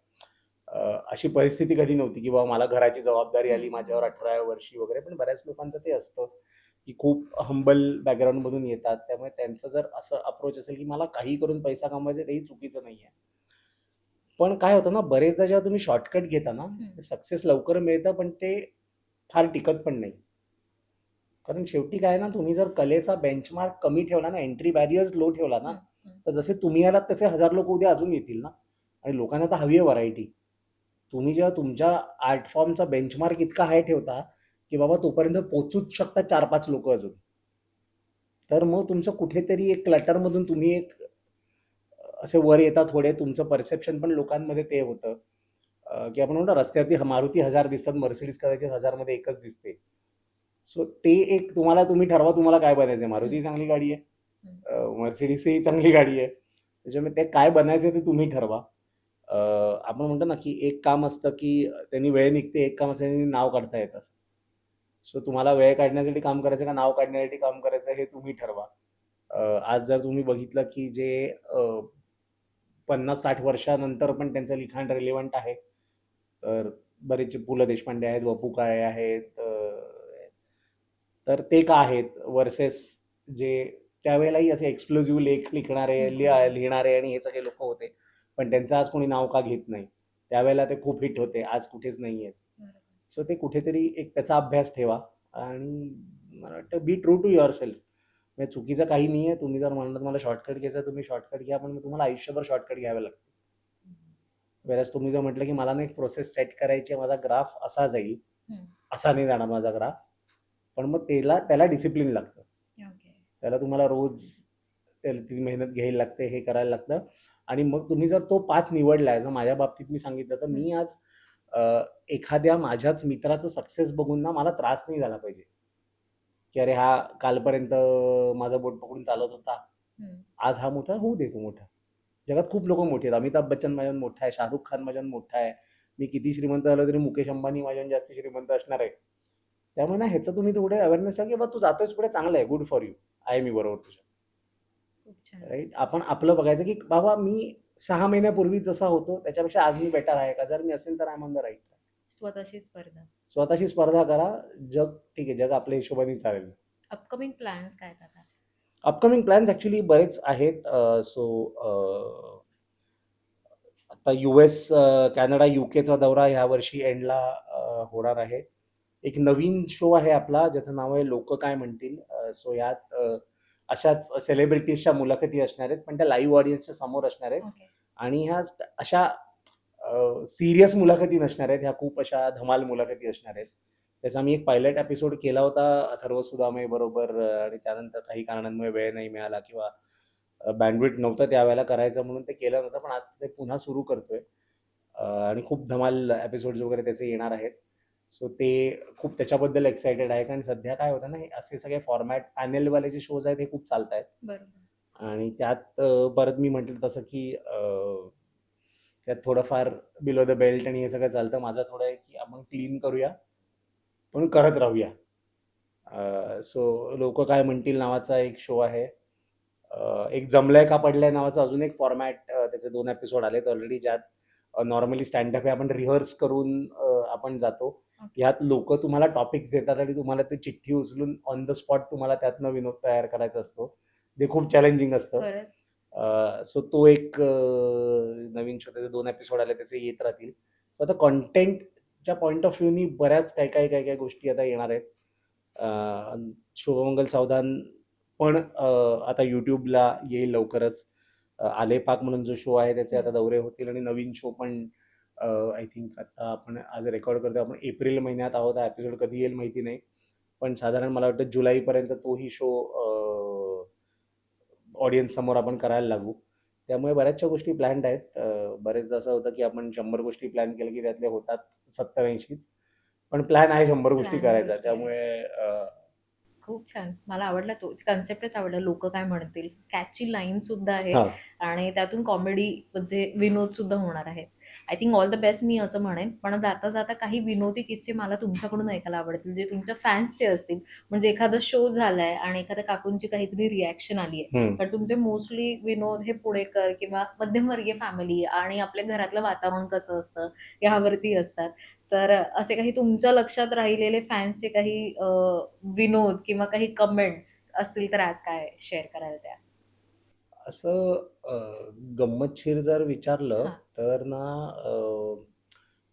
Speaker 1: अ, अशी परिस्थिती कधी नव्हती, की बाबा मला घराची जबाबदारी
Speaker 2: हं,
Speaker 1: आली माझ्यावर
Speaker 2: हं.
Speaker 1: 18व्या वर्षी वगैरे. पण बऱ्याच लोकांचं ते असतं, की खूप हंबल बॅकग्राऊंडमधून येतात. त्यामुळे त्यांचं जर असं अप्रोच असेल, की मला काहीही करून पैसा कमवायचा आहे, तेही चुकीचं नाहीये. पण काय होतं ना, बरेचदा जेव्हा तुम्ही शॉर्टकट घेता ना,
Speaker 2: हं.
Speaker 1: सक्सेस लवकर मिळतं, पण ते फार टिकत पण नाही. कारण शेवटी काय आहे ना, तुम्ही जर कलेचा बेंचमार्क कमी ठेवला ना, एंट्री बॅरियर लो ठेवला ना,
Speaker 2: हं, हं.
Speaker 1: तर जसे तुम्ही आलात तसे 1000 लोकं उद्या अजून येतील ना. आणि लोकांना तर हवी आहे व्हरायटी. तुम्ही जेव्हा तुमच्या आर्ट फॉर्मचा बेंचमार्क इतका हाय ठेवता, की बाबा तोपर्यंत पोहोचूच शकतात 4-5 लोकं अजून. तर मग तुमचं कुठेतरी एक क्लटरमधून तुम्ही एक असे वर येता थोडे, तुमचं परसेप्शन पण लोकांमध्ये ते होतं. की आपण म्हणतो रस्त्यावरती मारुती 1000 दिसतात, Mercedes कदाचित 1000 मध्ये एकच दिसते. सो ते एक तुम्ही ठरवा तुम्हाला काय बनायचंय.
Speaker 2: हं,
Speaker 1: मारुती चांगली गाडी आहे.
Speaker 2: हं.
Speaker 1: Mercedes ही चांगली गाडी आहे. त्याच्यामुळे ते काय बनायचंय ते तुम्ही ठरवा. अ, आपण म्हणतो ना, की एक काम असतं, की त्यांनी वेळ निघते, एक काम असतं त्यांनी नाव काढता येतं. सो तुम्हाला वेळ काढण्यासाठी काम करायचं का नाव काढण्यासाठी काम करायचं हे तुम्ही ठरवा. आज जर तुम्ही बघितलं, की जे 50-60 वर्षानंतर पण त्यांचं लिखाण रिलेव्हंट आहे. तर बरेचसे पु. ल. देशपांडे आहेत, वपू काळे आहेत. तर ते का आहेत व्हर्सेस जे त्यावेळेलाही असे एक्सप्लोसिव्ह लेख लिखणारे,
Speaker 2: हं, हं, हं.
Speaker 1: लिहिणारे आणि हे सगळे लोकं होते. पण त्यांचं आज कोणी नाव का घेत नाही. त्यावेळेला ते खूप हिट होते. आज कुठेच नाहीयेत.
Speaker 2: बरोबर.
Speaker 1: सो ते कुठेतरी एक त्याचा अभ्यास ठेवा आणि मला वाटतं बी ट्रू टू युअरसेल्फ. म्हणजे चुकीचं काही नाहीये. तुम्ही जर म्हणलं मला शॉर्टकट घ्यायचा तुम्ही शॉर्टकट घ्या. पण मग तुम्हाला आयुष्यभर शॉर्टकट घ्यावे लागतील.
Speaker 2: हं.
Speaker 1: वेळेस तुम्ही जर म्हटलं की मला ना एक प्रोसेस सेट करायची आहे, माझा ग्राफ असा जाईल,
Speaker 2: हं.
Speaker 1: असा नाही जाणार माझा ग्राफ. पण मग त्याला डिसिप्लिन लागतं.
Speaker 2: ओके.
Speaker 1: त्याला तुम्हाला रोज त्याला ती मेहनत घ्यायला लागते, हे करायला लागतं. आणि मग तुम्ही जर तो पाथ निवडलाय, जर माझ्या बाबतीत मी सांगितलं तर
Speaker 2: हं.
Speaker 1: मी आज अ, एखाद्या माझ्याच मित्राचं सक्सेस बघून ना मला त्रास नाही झाला पाहिजे, की अरे हा कालपर्यंत माझं बोट पकडून चालत होता,
Speaker 2: हं.
Speaker 1: आज हा मोठा होऊ दे तो मोठा. जगात खूप लोक मोठे आहेत. अमिताभ बच्चन माझ्याहून मोठा आहे, शाहरुख खान माझ्याहून मोठा आहे. मी किती श्रीमंत झालो तरी मुकेश अंबानी माझ्याहून जास्त श्रीमंत असणार आहे. त्यामुळे ना ह्याचं तुम्ही थोडे अवेअरनेस ठेवा, की बा तू जातोयस पुढे, चांगलं आहे, गुड फॉर यू. आहे मी बरोबर तुझ्या.
Speaker 2: खूप छान.
Speaker 1: राईट. आपण आपलं बघायचं, की बाबा मी 6 महिन्यापूर्वी जसा होतो त्याच्यापेक्षा आज मी बेटर आहे का? जर मी असेल तर I am on the right.
Speaker 2: स्वतःशी स्पर्धा.
Speaker 1: स्वतःशी स्पर्धा करा. जग ठीक आहे, जग आपल्या हिशोबाने चालेल.
Speaker 2: अपकमिंग प्लॅन्स काय आहेत आता?
Speaker 1: अपकमिंग प्लॅन्स ॲक्चुअली बरेच आहेत. आता US, कॅनडा, UKचा दौरा ह्या वर्षी एंडला होणार आहे. एक नवीन शो आहे आपला ज्याचं नाव आहे लोक काय म्हणतील. सो यात अशाच सेलिब्रिटीजच्या मुलाखती असणार आहेत, पण त्या लाईव्ह ऑडियन्सच्या समोर असणार आहेत.
Speaker 2: ओके.
Speaker 1: आणि ह्या अशा सीरियस मुलाखती नसणार आहेत, ह्या खूप अशा धमाल मुलाखती असणार आहेत. त्याचा मी एक पायलट एपिसोड केला होता अथर्व सुदामे बरोबर, आणि त्यानंतर काही कारणांमुळे वेळ नाही मिळाला किंवा बँडविड्थ नव्हतं त्यावेळेला करायचं म्हणून ते केलं नव्हतं. पण आता ते पुन्हा सुरू करतोय. आणि खूप धमाल एपिसोड्स वगैरे त्याचे येणार आहेत. सो ते खूप त्याच्याबद्दल एक्सायटेड आहे, कारण सध्या काय होतं ना, हे असे सगळे फॉर्मॅट पॅनेलवाले जे शोज आहेत हे खूप चालत आहेत.
Speaker 2: बरोबर.
Speaker 1: आणि त्यात परत मी म्हटलं तसं की त्यात थोडंफार बिलो द बेल्ट आणि हे सगळं चालतं. माझं थोडं आहे की आपण क्लीन करूया पण करत राहूया. सो लोक काय म्हणतील नावाचा एक शो आहे. एक जमलंय का पडलंय नावाचा अजून एक फॉर्मॅट, त्याचे 2 एपिसोड आलेत ऑलरेडी, ज्यात नॉर्मली स्टँडअप आहे आपण रिहर्स करून आपण जातो.
Speaker 2: ओके.
Speaker 1: यात लोक तुम्हाला टॉपिक्स देतात आणि तुम्हाला ती चिठ्ठी उचलून ऑन द स्पॉट तुम्हाला त्यातनं विनोद तयार करायचा असतो. ते खूप चॅलेंजिंग असतं.
Speaker 2: खरंच.
Speaker 1: सो तो एक नवीन शो, त्याचे 2 एपिसोड आले, त्याचे येत राहतील. सो आता कॉन्टेंटच्या पॉइंट ऑफ व्ह्यूनी बऱ्याच काय गोष्टी आता येणार आहेत. शुभमंगल सावधान पण आता यूट्यूबला येईल लवकरच. आले पाक म्हणून जो शो आहे त्याचे आता
Speaker 2: हं.
Speaker 1: दौरे होतील, आणि नवीन शो पण आय थिंक आता आपण आज रेकॉर्ड करतो, आपण एप्रिल महिन्यात आहोत. हा एपिसोड कधी येईल माहिती नाही, पण साधारण मला वाटतं जुलैपर्यंत तोही शो ऑडियन्स समोर आपण करायला लागू. त्यामुळे बऱ्याचशा गोष्टी प्लॅन्ड आहेत. बरेचदा असं होतं की आपण 100 गोष्टी प्लॅन केल्या की त्यातल्या होतात 70-80च. पण प्लॅन आहे 100 गोष्टी
Speaker 2: प्लॅन
Speaker 1: करायचा.
Speaker 2: गोष्टी आहेत.
Speaker 1: त्यामुळे
Speaker 2: खूप छान. मला आवडला तो कन्सेप्टच आवडला. लोकं काय म्हणतील? कॅची लाईन सुद्धा आहे
Speaker 1: हां.
Speaker 2: आणि त्यातून कॉमेडी म्हणजे विनोद सुद्धा होणार आहे. I think all the best मी असं म्हणेन. पण जाता-जाता काही विनोदी किस्से मला तुमच्याकडून ऐकायला आवडतील, जे तुमच्या फॅन्सचे असतील. म्हणजे एखादा शो झालाय आणि एखाद्या काकूंची काहीतरी रिएक्शन आली आहे.
Speaker 1: हं.
Speaker 2: पण तुमचे मोस्टली विनोद हे पुणेकर किंवा मध्यमवर्गीय फॅमिली आणि आपल्या घरातलं वातावरण कसं असतं, यावरती असतात. तर असे काही तुमच्या लक्षात राहिलेले फॅन्सचे काही विनोद किंवा काही कमेंट्स असतील तर आज काय शेअर कराल त्या?
Speaker 1: असं गंमतशीर जर विचारलं
Speaker 2: हां.
Speaker 1: तर ना,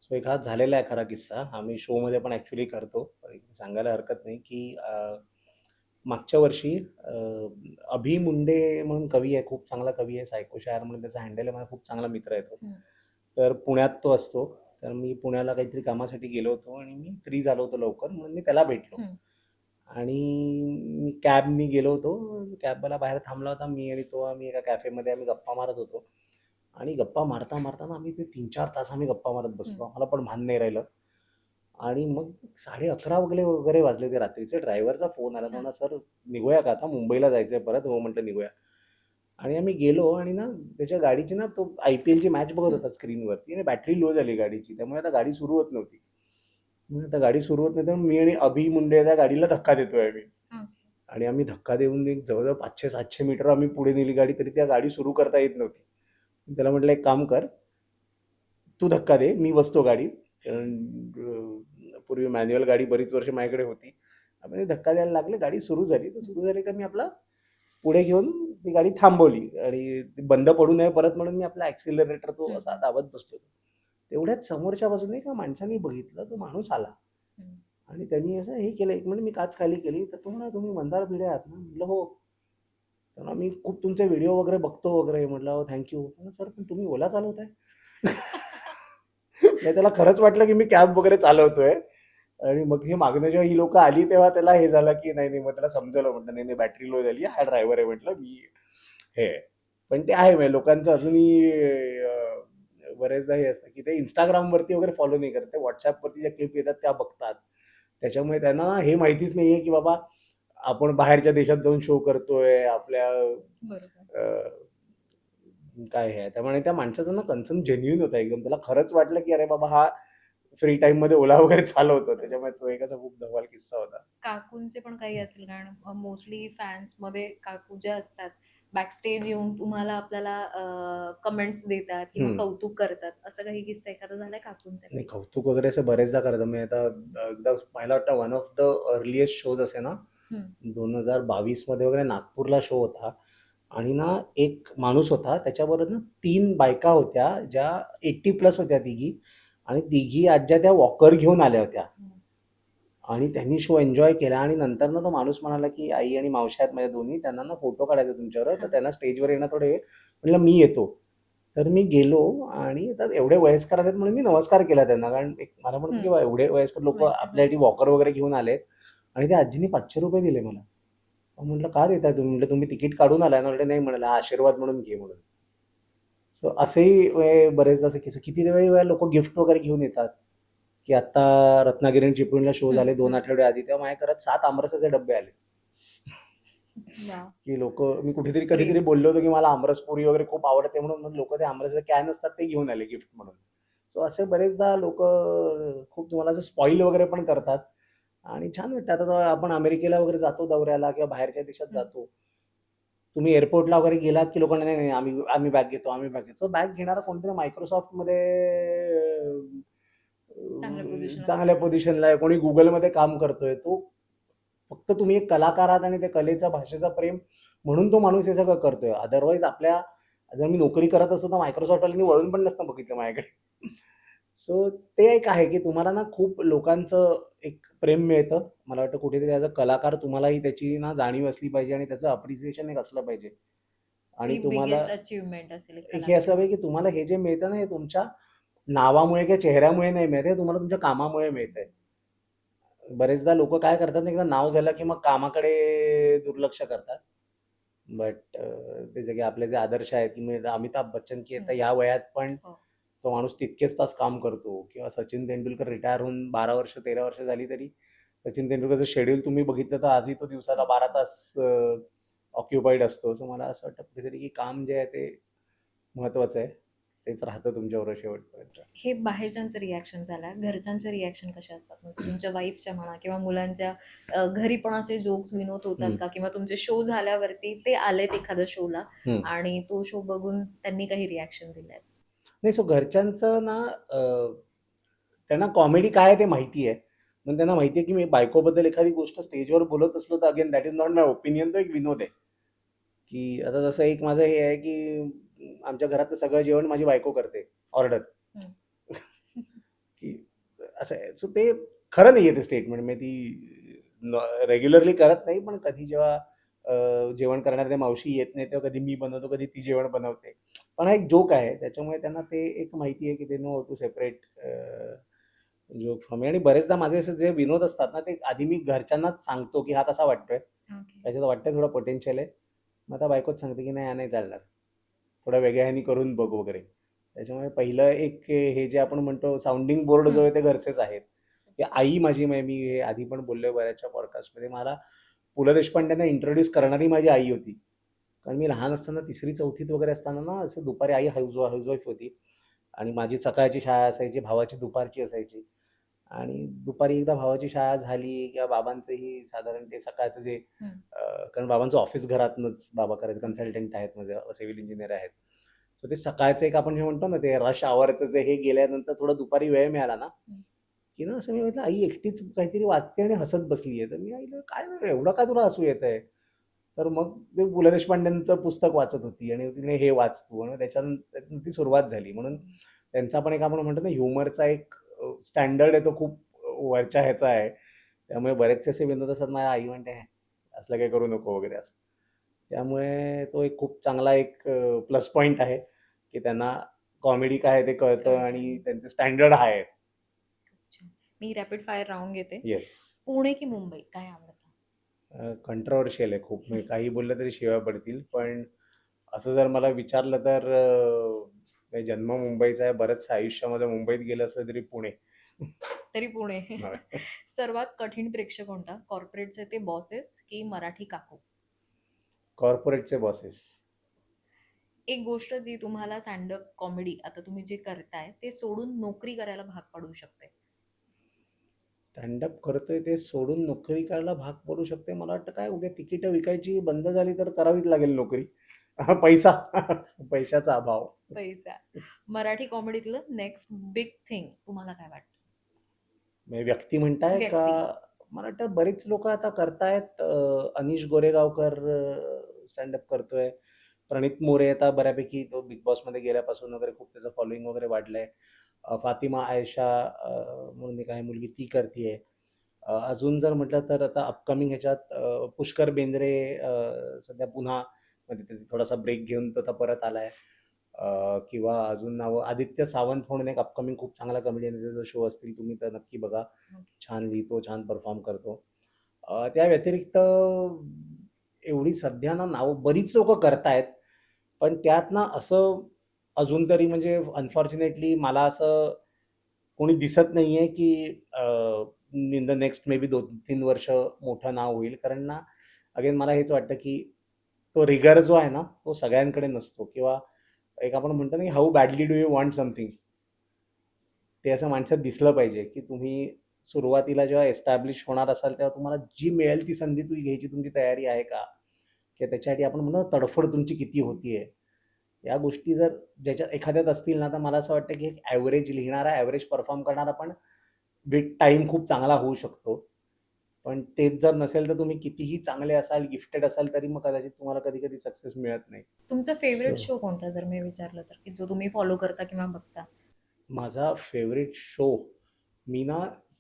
Speaker 1: सो एक हा झालेला आहे खरा किस्सा. हा मी शोमध्ये पण ॲक्चुअली करतो. पण सांगायला हरकत नाही की मागच्या वर्षी अभि मुंडे म्हणून कवी आहे, खूप चांगला कवी आहे. सायको शायर म्हणून त्याचा हँडल आहे. माझा खूप चांगला मित्र आहे तो.
Speaker 2: हं.
Speaker 1: तर पुण्यात तो असतो. तर मी पुण्याला काहीतरी कामासाठी गेलो होतो आणि मी फ्री झालो होतो लवकर, म्हणून मी त्याला भेटलो.
Speaker 2: हं.
Speaker 1: आणि मी कॅबनी गेलो होतो. कॅबवाला बाहेर थांबला होता. मी आणि तो आम्ही एका कॅफेमध्ये गप्पा मारत होतो. आणि गप्पा मारता आम्ही ते 3-4 तास आम्ही गप्पा मारत बसलो.
Speaker 2: हं.
Speaker 1: आम्हाला पण भान नाही राहिलं. आणि मग 11:30 वगैरे वाजले ते रात्रीचे. ड्रायव्हरचा फोन आला. तो
Speaker 2: हां.
Speaker 1: म्हणला, "सर निघूया का आता? मुंबईला जायचंय परत." हो म्हटलं, "निघूया." आणि आम्ही गेलो आणि ना त्याच्या गाडीची ना, तो IPLची मॅच बघत
Speaker 2: हं.
Speaker 1: होता स्क्रीनवरती आणि बॅटरी लो झाली गाडीची. त्यामुळे आता गाडी सुरू होत नव्हती. मग आता गाडी सुरू होत नाही, तर मी आणि अभि मुंडे त्या गाडीला धक्का देतोय आम्ही.
Speaker 2: हं.
Speaker 1: आणि आम्ही धक्का देऊन एक जवळ-जवळ 500-700 मीटर आम्ही पुढे नेली गाडी, तरी त्या गाडी सुरू करता येत नव्हती. मी त्याला म्हटलं, "एक काम कर, तू धक्का दे, मी बसतो गाडीत." कारण पूर्वी मॅन्युअल गाडी बरीच वर्ष माझ्याकडे होती. आपण धक्का द्यायला लागले, गाडी सुरू झाली. तर सुरू झाली तर मी आपला पुढे घेऊन ती गाडी थांबवली आणि ती बंद पडू नये परत म्हणून मी आपला ॲक्सिलरेटर तो
Speaker 2: हं.
Speaker 1: असा दाबत बसलो. तेवढ्यात समोरच्या बाजूने एका माणसाने बघितलं, तो माणूस आला
Speaker 2: हं.
Speaker 1: आणि त्यांनी असं हे केलं. एक मिनिट, मी काच खाली केली. तर तो म्हणाला, "तुम्ही मंदार भिडे आहात ना?" म्हटलं, "हो." तर "मी खूप तुमचे व्हिडिओ वगैरे बघतो वगैरे." म्हटलं, "हो, थँक यू." "सर पण तुम्ही ओला चालवताय?" नाही त्याला खरंच वाटलं की मी कॅब वगैरे चालवतोय आणि मग हे मागणं जेव्हा ही लोक आली तेव्हा त्याला हे झालं की नाही नाही, मग त्याला समजवलं, म्हटलं नाही नाही बॅटरी लो झाली, हा ड्रायव्हर आहे म्हटलं मी हे आहे. पण ते आहे म्हणजे लोकांचं अजूनही बरेचदा हे असतं की ते इंस्टाग्रामवरती वगैरे फॉलो नाही करत, ते व्हॉट्सअपवरती ज्या क्लिप येतात त्या बघतात. त्याच्यामुळे त्यांना हे माहितीच नाहीये की बाबा आपण बाहेरच्या देशात जाऊन शो करतोय आपल्या
Speaker 2: बरोबर.
Speaker 1: काय हे आहे. त्यामुळे त्या माणसाचा ना कन्सर्न जेन्युइन होता एकदम. त्याला खरंच वाटलं की अरे बाबा हा फ्री टाइम मध्ये ओला वगैरे चालवतो.
Speaker 2: चल.
Speaker 1: त्याच्यामुळे तो एक असा खूप धमाल किस्सा होता.
Speaker 2: काकूंचे पण काही असेल कारण मोस्टली फॅन्समध्ये काकू ज्या असतात बॅकस्टेज येऊन तुम्हाला आपल्याला कमेंट्स देतात किंवा
Speaker 1: हम्म.
Speaker 2: कौतुक करतात. असं काही किस्सा एखादा झालाय काकूंचा
Speaker 1: नाही
Speaker 2: काही?
Speaker 1: कौतुक वगैरे असं बरेचदा करतो मी. आता एकदा मला वाटतं one of the earliest shows असे ना
Speaker 2: हम्म.
Speaker 1: 2022 मध्ये वगैरे नागपूरला शो होता आणि ना एक माणूस होता त्याच्याबरोबर ना 3 बायका होत्या ज्या 80 प्लस होत्या तिघी आणि तिघी आज्या त्या वॉकर घेऊन आल्या होत्या आणि त्यांनी शो एन्जॉय केला आणि नंतर ना तो माणूस म्हणाला की आई आणि मावशी आहेत माझ्या दोन्ही, त्यांना ना फोटो काढायचा तुमच्याबरोबर, तर
Speaker 2: हा.
Speaker 1: त्यांना स्टेजवर येणं थोडे म्हटलं मी येतो. तर मी गेलो आणि आता एवढे वयस्कर आलेत म्हणून मी नमस्कार केला त्यांना, कारण एक मला म्हणतो की बा एवढे वयस्कर लोक
Speaker 2: वयस्कर
Speaker 1: आपल्यासाठी वॉकर वगैरे घेऊन आलेत आणि त्या आजीने ₹500 दिले मला. म्हटलं का देताय तुम्ही, म्हटलं तुम्ही तिकीट काढून आलाय ना, म्हटलं नाही, म्हणाला आशीर्वाद म्हणून घे म्हणून. सो असेही बरेचदा असे किस्से, किती वेळा लोक गिफ्ट वगैरे घेऊन येतात की आता रत्नागिरी आणि चिपळूणला शो झाले 2 आठवडे आधी, तेव्हा माझ्या घरात 7 आमरसाचे डब्बे आले
Speaker 2: वा.
Speaker 1: की लोक, मी कुठेतरी कधीतरी
Speaker 2: प्रेम.
Speaker 1: बोललो होतो की मला आमरस पुरी वगैरे खूप आवडते म्हणून लोक ते आमरसाचे कॅन असतात ते घेऊन आले गिफ्ट म्हणून. सो असे बरेचदा लोक खूप तुम्हाला असं स्पॉईल वगैरे पण करतात आणि छान वाटतं. आता तर आपण अमेरिकेला वगैरे जातो दौऱ्याला किंवा बाहेरच्या देशात जातो, तुम्ही एअरपोर्टला वगैरे गेलात की लोकांना नाही नाही आम्ही आम्ही बॅग घेतो, आम्ही बॅग घेतो. बॅग घेणारा कोणतरी मायक्रोसॉफ्टमध्ये
Speaker 2: चांगल्या
Speaker 1: चांगल्या
Speaker 2: पोझिशनला.
Speaker 1: पोझिशनला आहे, कोणी गुगलमध्ये काम करतोय, तो फक्त तुम्ही एक कलाकार आहात आणि त्या कलेचा भाषेचा प्रेम म्हणून तो माणूस हे सगळं करतोय. अदरवाईज आपल्या जर मी नोकरी करत असतो तर मायक्रोसॉफ्टवाल्यांनी वळून पण नसतं बघितलं माझ्याकडे. सो ते एक आहे की तुम्हाला ना खूप लोकांचं एक प्रेम मिळतं. मला वाटतं कुठेतरी ॲज अ कलाकार तुम्हालाही त्याची ना जाणीव असली पाहिजे आणि त्याचं अप्रिसिएशन एक असलं पाहिजे.
Speaker 2: सो
Speaker 1: आणि
Speaker 2: ही
Speaker 1: तुम्हाला
Speaker 2: बिगेस्ट अचीवमेंट असेल एक
Speaker 1: एक हे असलं
Speaker 2: कलाकाराची.
Speaker 1: पाहिजे की तुम्हाला हे जे मिळतं ना हे तुमच्या नावामुळे किंवा चेहऱ्यामुळे नाही मिळत, हे तुम्हाला तुमच्या कामामुळे मिळतंय. बरेचदा लोक काय करतात ना, एकदा नाव झालं की मग कामाकडे दुर्लक्ष करतात. बट ते जे काही आपले जे आदर्श आहेत की म्हणजे अमिताभ बच्चन की आता या वयात पण
Speaker 2: हो.
Speaker 1: तो माणूस तितकेच तास काम करतो, किंवा सचिन तेंडुलकर रिटायर होऊन 12 वर्ष 13 वर्ष झाली तरी सचिन तेंडुलकरचं शेड्यूल तुम्ही बघितलं तर आजही तो दिवसाला 12 तास ऑक्युपाईड असतो. सो मला असं वाटतं कुठेतरी की काम जे आहे ते महत्वाचं आहे, तेच राहतं तुमच्याबरोबर शेवटपर्यंत.
Speaker 2: हे बाहेरच्यांचं रिॲक्शन झालं. घरच्यांचे रिॲक्शन कसे असतात? म्हणजे तुमच्या वाईफच्या म्हणा किंवा मुलांच्या घरी पण असे जोक्स विनोद होतात का? किंवा तुमचे शो झाल्यावरती ते आलेत एखाद्या शोला आणि तो शो बघून त्यांनी काही रिॲक्शन दिलंय?
Speaker 1: नाही, सो घरच्यांचं ना त्यांना कॉमेडी काय आहे ते माहिती आहे. पण त्यांना माहिती आहे की मी बायकोबद्दल एखादी गोष्ट स्टेजवर बोलत असलो तर again that is not my opinion, तो एक विनोद आहे. की आता जसं एक माझं हे आहे की आमच्या घरातलं सगळं जेवण माझी बायको करते ऑर्डर. की असं आहे. सो ते खरं नाहीये ते स्टेटमेंट. म्हणजे ती रेग्युलरली करत नाही, पण कधी जेव्हा जेवण करणाऱ्या त्या मावशी येत नाही तेव्हा कधी मी बनवतो, कधी ती जेवण बनवते. पण हा एक जोक आहे. त्याच्यामुळे त्यांना ते एक माहिती आहे की ते know to separate joke from me. आणि बरेचदा माझे असे जे विनोद असतात ना, ते आधी मी घरच्यांनाच सांगतो की हा कसा वाटतोय.
Speaker 2: ओके.
Speaker 1: त्याच्यात वाटतंय थोडं पोटेन्शियल आहे. मग आता बायकोच सांगते की नाही हा नाही चालणार. थोड्या वेगळ्या ह्यानी करून बघ वगैरे. त्याच्यामुळे पहिलं एक हे जे आपण म्हणतो साउंडिंग बोर्ड जो आहे ते घरचेच आहेत. की आई माझी, मी हे आधी पण बोललोय बऱ्याचशा पॉडकास्टमध्ये, मला पु ल देशपांडेंना इंट्रोड्यूस करणारी माझी आई होती. कारण मी लहान असताना 3री-4थीत वगैरे असताना ना असं दुपारी, आई हाऊसवाईफ होती आणि माझी सकाळची शाळा असायची, भावाची दुपारची असायची. आणि दुपारी एकदा भावाची शाळा झाली किंवा बाबांचंही साधारण ते सकाळचं जे कारण बाबांचं ऑफिस घरातनंच बाबा करायचं, कन्सल्टंट आहेत, म्हणजे सिव्हिल इंजिनियर आहेत. सो ते सकाळचं एक आपण जे म्हणतो ना ते रश आवरचं जे हे गेल्यानंतर थोडा दुपारी वेळ मिळाला ना, की ना असं मी म्हटलं आई एकटीच काहीतरी वाचते आणि हसत बसली आहे. तर मी आईला काय झालं एवढं का तुला हसू येत आहे? तर मग ते पु ल देशपांडेंचं पुस्तक वाचत होती आणि तिने हे वाच तू, आणि त्याच्यातून ती सुरुवात झाली. म्हणून त्यांचा पण एक आपण म्हणतो ना ह्युमरचा एक स्टँडर्ड आहे, तो खूप वरच्या ह्याचा आहे. त्यामुळे बरेचसे असे विनोद असतात, माझ्या आई म्हणते "हे, असलं काही करू नको वगैरे असं." त्यामुळे तो एक खूप चांगला एक प्लस पॉईंट आहे की त्यांना कॉमेडी काय आहे ते कळतं
Speaker 2: कळतं.
Speaker 1: आणि त्यांचे स्टँडर्ड हाय आहेत.
Speaker 2: अच्छा. मी रॅपिड फायर राउंड घेते.
Speaker 1: येस.
Speaker 2: पुणे की मुंबई काय आवडतं?
Speaker 1: कंट्रोव्हर्शियल आहे खूप. म्हणजे काही बोललं तरी शिव्या पडतील. पण असं जर मला विचारलं तर म्हणजे जन्म मुंबईचा आहे. बरंचसं आयुष्यामध्ये मुंबईत गेलं असलं तरी पुणे.
Speaker 2: तरी पुणे.
Speaker 1: होय.
Speaker 2: सर्वात कठीण प्रेक्षक कोणता? कॉर्पोरेटचे ते बॉसेस की मराठी काकू?
Speaker 1: कॉर्पोरेटचे बॉसेस.
Speaker 2: एक गोष्ट जी तुम्हाला स्टँडअप कॉमेडी आता तुम्ही जे करताय ते सोडून नोकरी करायला भाग पाडू शकते.
Speaker 1: स्टँडअप करतोय ते सोडून नोकरी करायला भाग पडू शकते. मला वाटतं काय उद्या तिकीटं विकायची बंद झाली तर करावीच लागेल नोकरी. पैसा. पैशाचा अभाव.
Speaker 2: पैसा. मराठी कॉमेडीतलं नेक्स्ट बिग थिंग तुम्हाला काय वाटतं?
Speaker 1: म्हणजे व्यक्ती म्हणताय का?
Speaker 2: व्यक्ती.
Speaker 1: मला वाटतं बरीच लोक आता करतायत. अनिश गोरेगावकर स्टँडअप करतोय. प्रणित मोरे आता बऱ्यापैकी तो बिग बॉसमध्ये गेल्यापासून वगैरे खूप त्याचं फॉलोईंग वगैरे वाढलंय. फातिमा आयशा म्हणून एक आहे मुलगी, ती करतीये. अजून जर म्हटलं तर आता अपकमिंग ह्याच्यात पुष्कर बेंद्रे सध्या पुन्हा म्हणजे त्याचा थोडासा ब्रेक घेऊन तो आता परत आलाय. किंवा अजून नावं आदित्य सावंत म्हणून एक अपकमिंग खूप चांगला कमेडियन आहे. त्याचा शो असतील तुम्ही तर नक्की बघा.
Speaker 2: ओके.
Speaker 1: छान लिहितो, छान परफॉर्म करतो. त्या व्यतिरिक्त एवढी सध्या ना नावं बरीच लोकं करतायत. पण त्यात ना असं अजून तरी म्हणजे अनफॉर्च्युनेटली मला असं कोणी दिसत नाहीये, की in the next may be 2-3 वर्ष मोठं नाव होईल. कारण ना अगेन मला हेच वाटतं, की तो रिगर जो आहे ना, तो सगळ्यांकडे नसतो किंवा एक आपण म्हणतो ना, की how badly do you want something? ते असं माणसात दिसलं पाहिजे, की तुम्ही सुरुवातीला जेव्हा एस्टॅब्लिश होणार असाल, तेव्हा तुम्हाला जी मिळेल ती संधी तुम्ही घ्यायची तुमची तयारी आहे का? किंवा त्याच्यासाठी आपण म्हणतो ना, तडफड तुमची किती होतीये? या गोष्टी जर ज्याच्यात एखाद्यात असतील ना, तर मला असं वाटतं, की एक ॲव्हरेज लिहिणारा, ॲव्हरेज परफॉर्म करणारा पण विथ टाईम खूप चांगला होऊ शकतो. पण तेच जर नसेल, तर तुम्ही कितीही चांगले असाल, गिफ्टेड असाल, तरी मग कदाचित तुम्हाला कधी-कधी सक्सेस मिळत नाही.
Speaker 2: तुमचा फेव्हरेट
Speaker 1: सो
Speaker 2: शो कोणता जर मी विचारलं तर, की जो तुम्ही फॉलो करता किंवा बघता?
Speaker 1: माझा फेव्हरेट शो, मी ना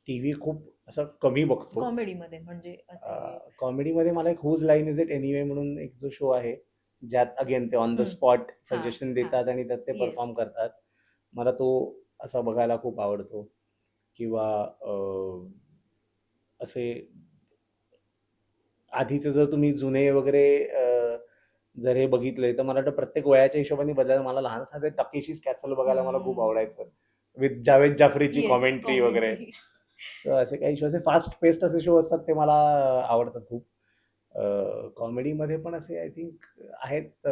Speaker 1: टीव्ही खूप असं कमी बघतो.
Speaker 2: कॉमेडीमध्ये म्हणजे असे.
Speaker 1: कॉमेडीमध्ये मला एक whose line is it anyway म्हणून एक जो शो आहे, ज्यात अगेन ते ऑन द
Speaker 2: हं.
Speaker 1: स्पॉट
Speaker 2: हां,
Speaker 1: सजेशन
Speaker 2: हां.
Speaker 1: देतात आणि त्यात ते
Speaker 2: येस.
Speaker 1: परफॉर्म करतात. मला तो असा बघायला खूप आवडतो. किंवा असे आधीचे जर तुम्ही जुने वगैरे जर हे बघितले, तर मला वाटतं प्रत्येक वयाच्या हिशोबाने बदलायला मला लहान असताना ते टकेशीस कॅसल बघायला मला खूप आवडायचं. विथ जावेद जाफरीची
Speaker 2: येस,
Speaker 1: कॉमेंट्री वगैरे.
Speaker 2: कॉमेंट्री.
Speaker 1: सो असे काही शो, असे फास्ट पेस्ड असे शो असतात ते मला आवडतात खूप. कॉमेडीमध्ये पण असे आय थिंक आहेत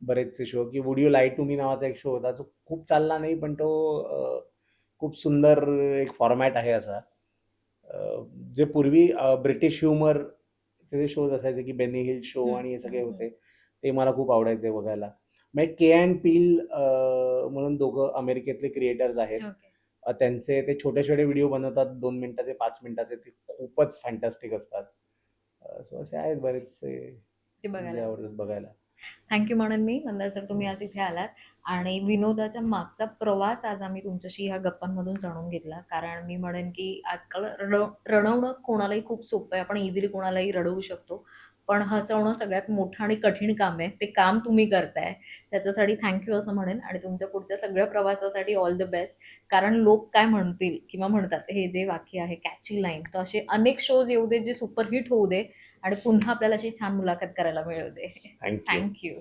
Speaker 1: बरेचसे शो, की would you lie to me नावाचा एक शो होता, जो खूप चालला नाही, पण तो खूप सुंदर एक फॉर्मॅट आहे असा. जे पूर्वी ब्रिटिश ह्युमरचे जे शोज असायचे, की बेनी हिल शो
Speaker 2: हं,
Speaker 1: आणि हे सगळे
Speaker 2: हं, हं.
Speaker 1: होते, ते मला खूप आवडायचे बघायला. मग के अँड पील म्हणून दोघं अमेरिकेतले क्रिएटर्स आहेत.
Speaker 2: ओके.
Speaker 1: त्यांचे ते छोटे-छोटे व्हिडिओ बनवतात 2 मिनिटाचे, 5 मिनिटाचे. ते खूपच फॅन्टास्टिक असतात. सो असे आहेत बरेचसे
Speaker 2: ते
Speaker 1: जे
Speaker 2: बघायला
Speaker 1: आवडतात
Speaker 2: आवडतं.
Speaker 1: बघायला.
Speaker 2: थँक यू म्हणेन मी नंतर सर तुम्ही आज
Speaker 1: येस.
Speaker 2: इथे आलात आणि विनोदाच्या मागचा प्रवास आज आम्ही तुमच्याशी ह्या गप्पांमधून जाणून घेतला. कारण मी म्हणेन की आजकाल रडवणं कोणालाही खूप सोपं आहे. आपण इझिली कोणालाही रडवू शकतो. पण हसवणं सगळ्यात मोठं आणि कठीण काम आहे. ते काम तुम्ही करताय. त्याच्यासाठी थँक असं म्हणेन आणि तुमच्या पुढच्या सगळ्या प्रवासासाठी ऑल द बेस्ट. कारण लोक काय म्हणतील किंवा म्हणतात हे जे वाक्य आहे कॅची लाईन, तर असे अनेक शोज येऊ दे जे सुपरहिट होऊ दे आणि पुन्हा आपल्याला अशी छान मुलाखत करायला मिळू दे.
Speaker 1: Thank you.
Speaker 2: Thank you.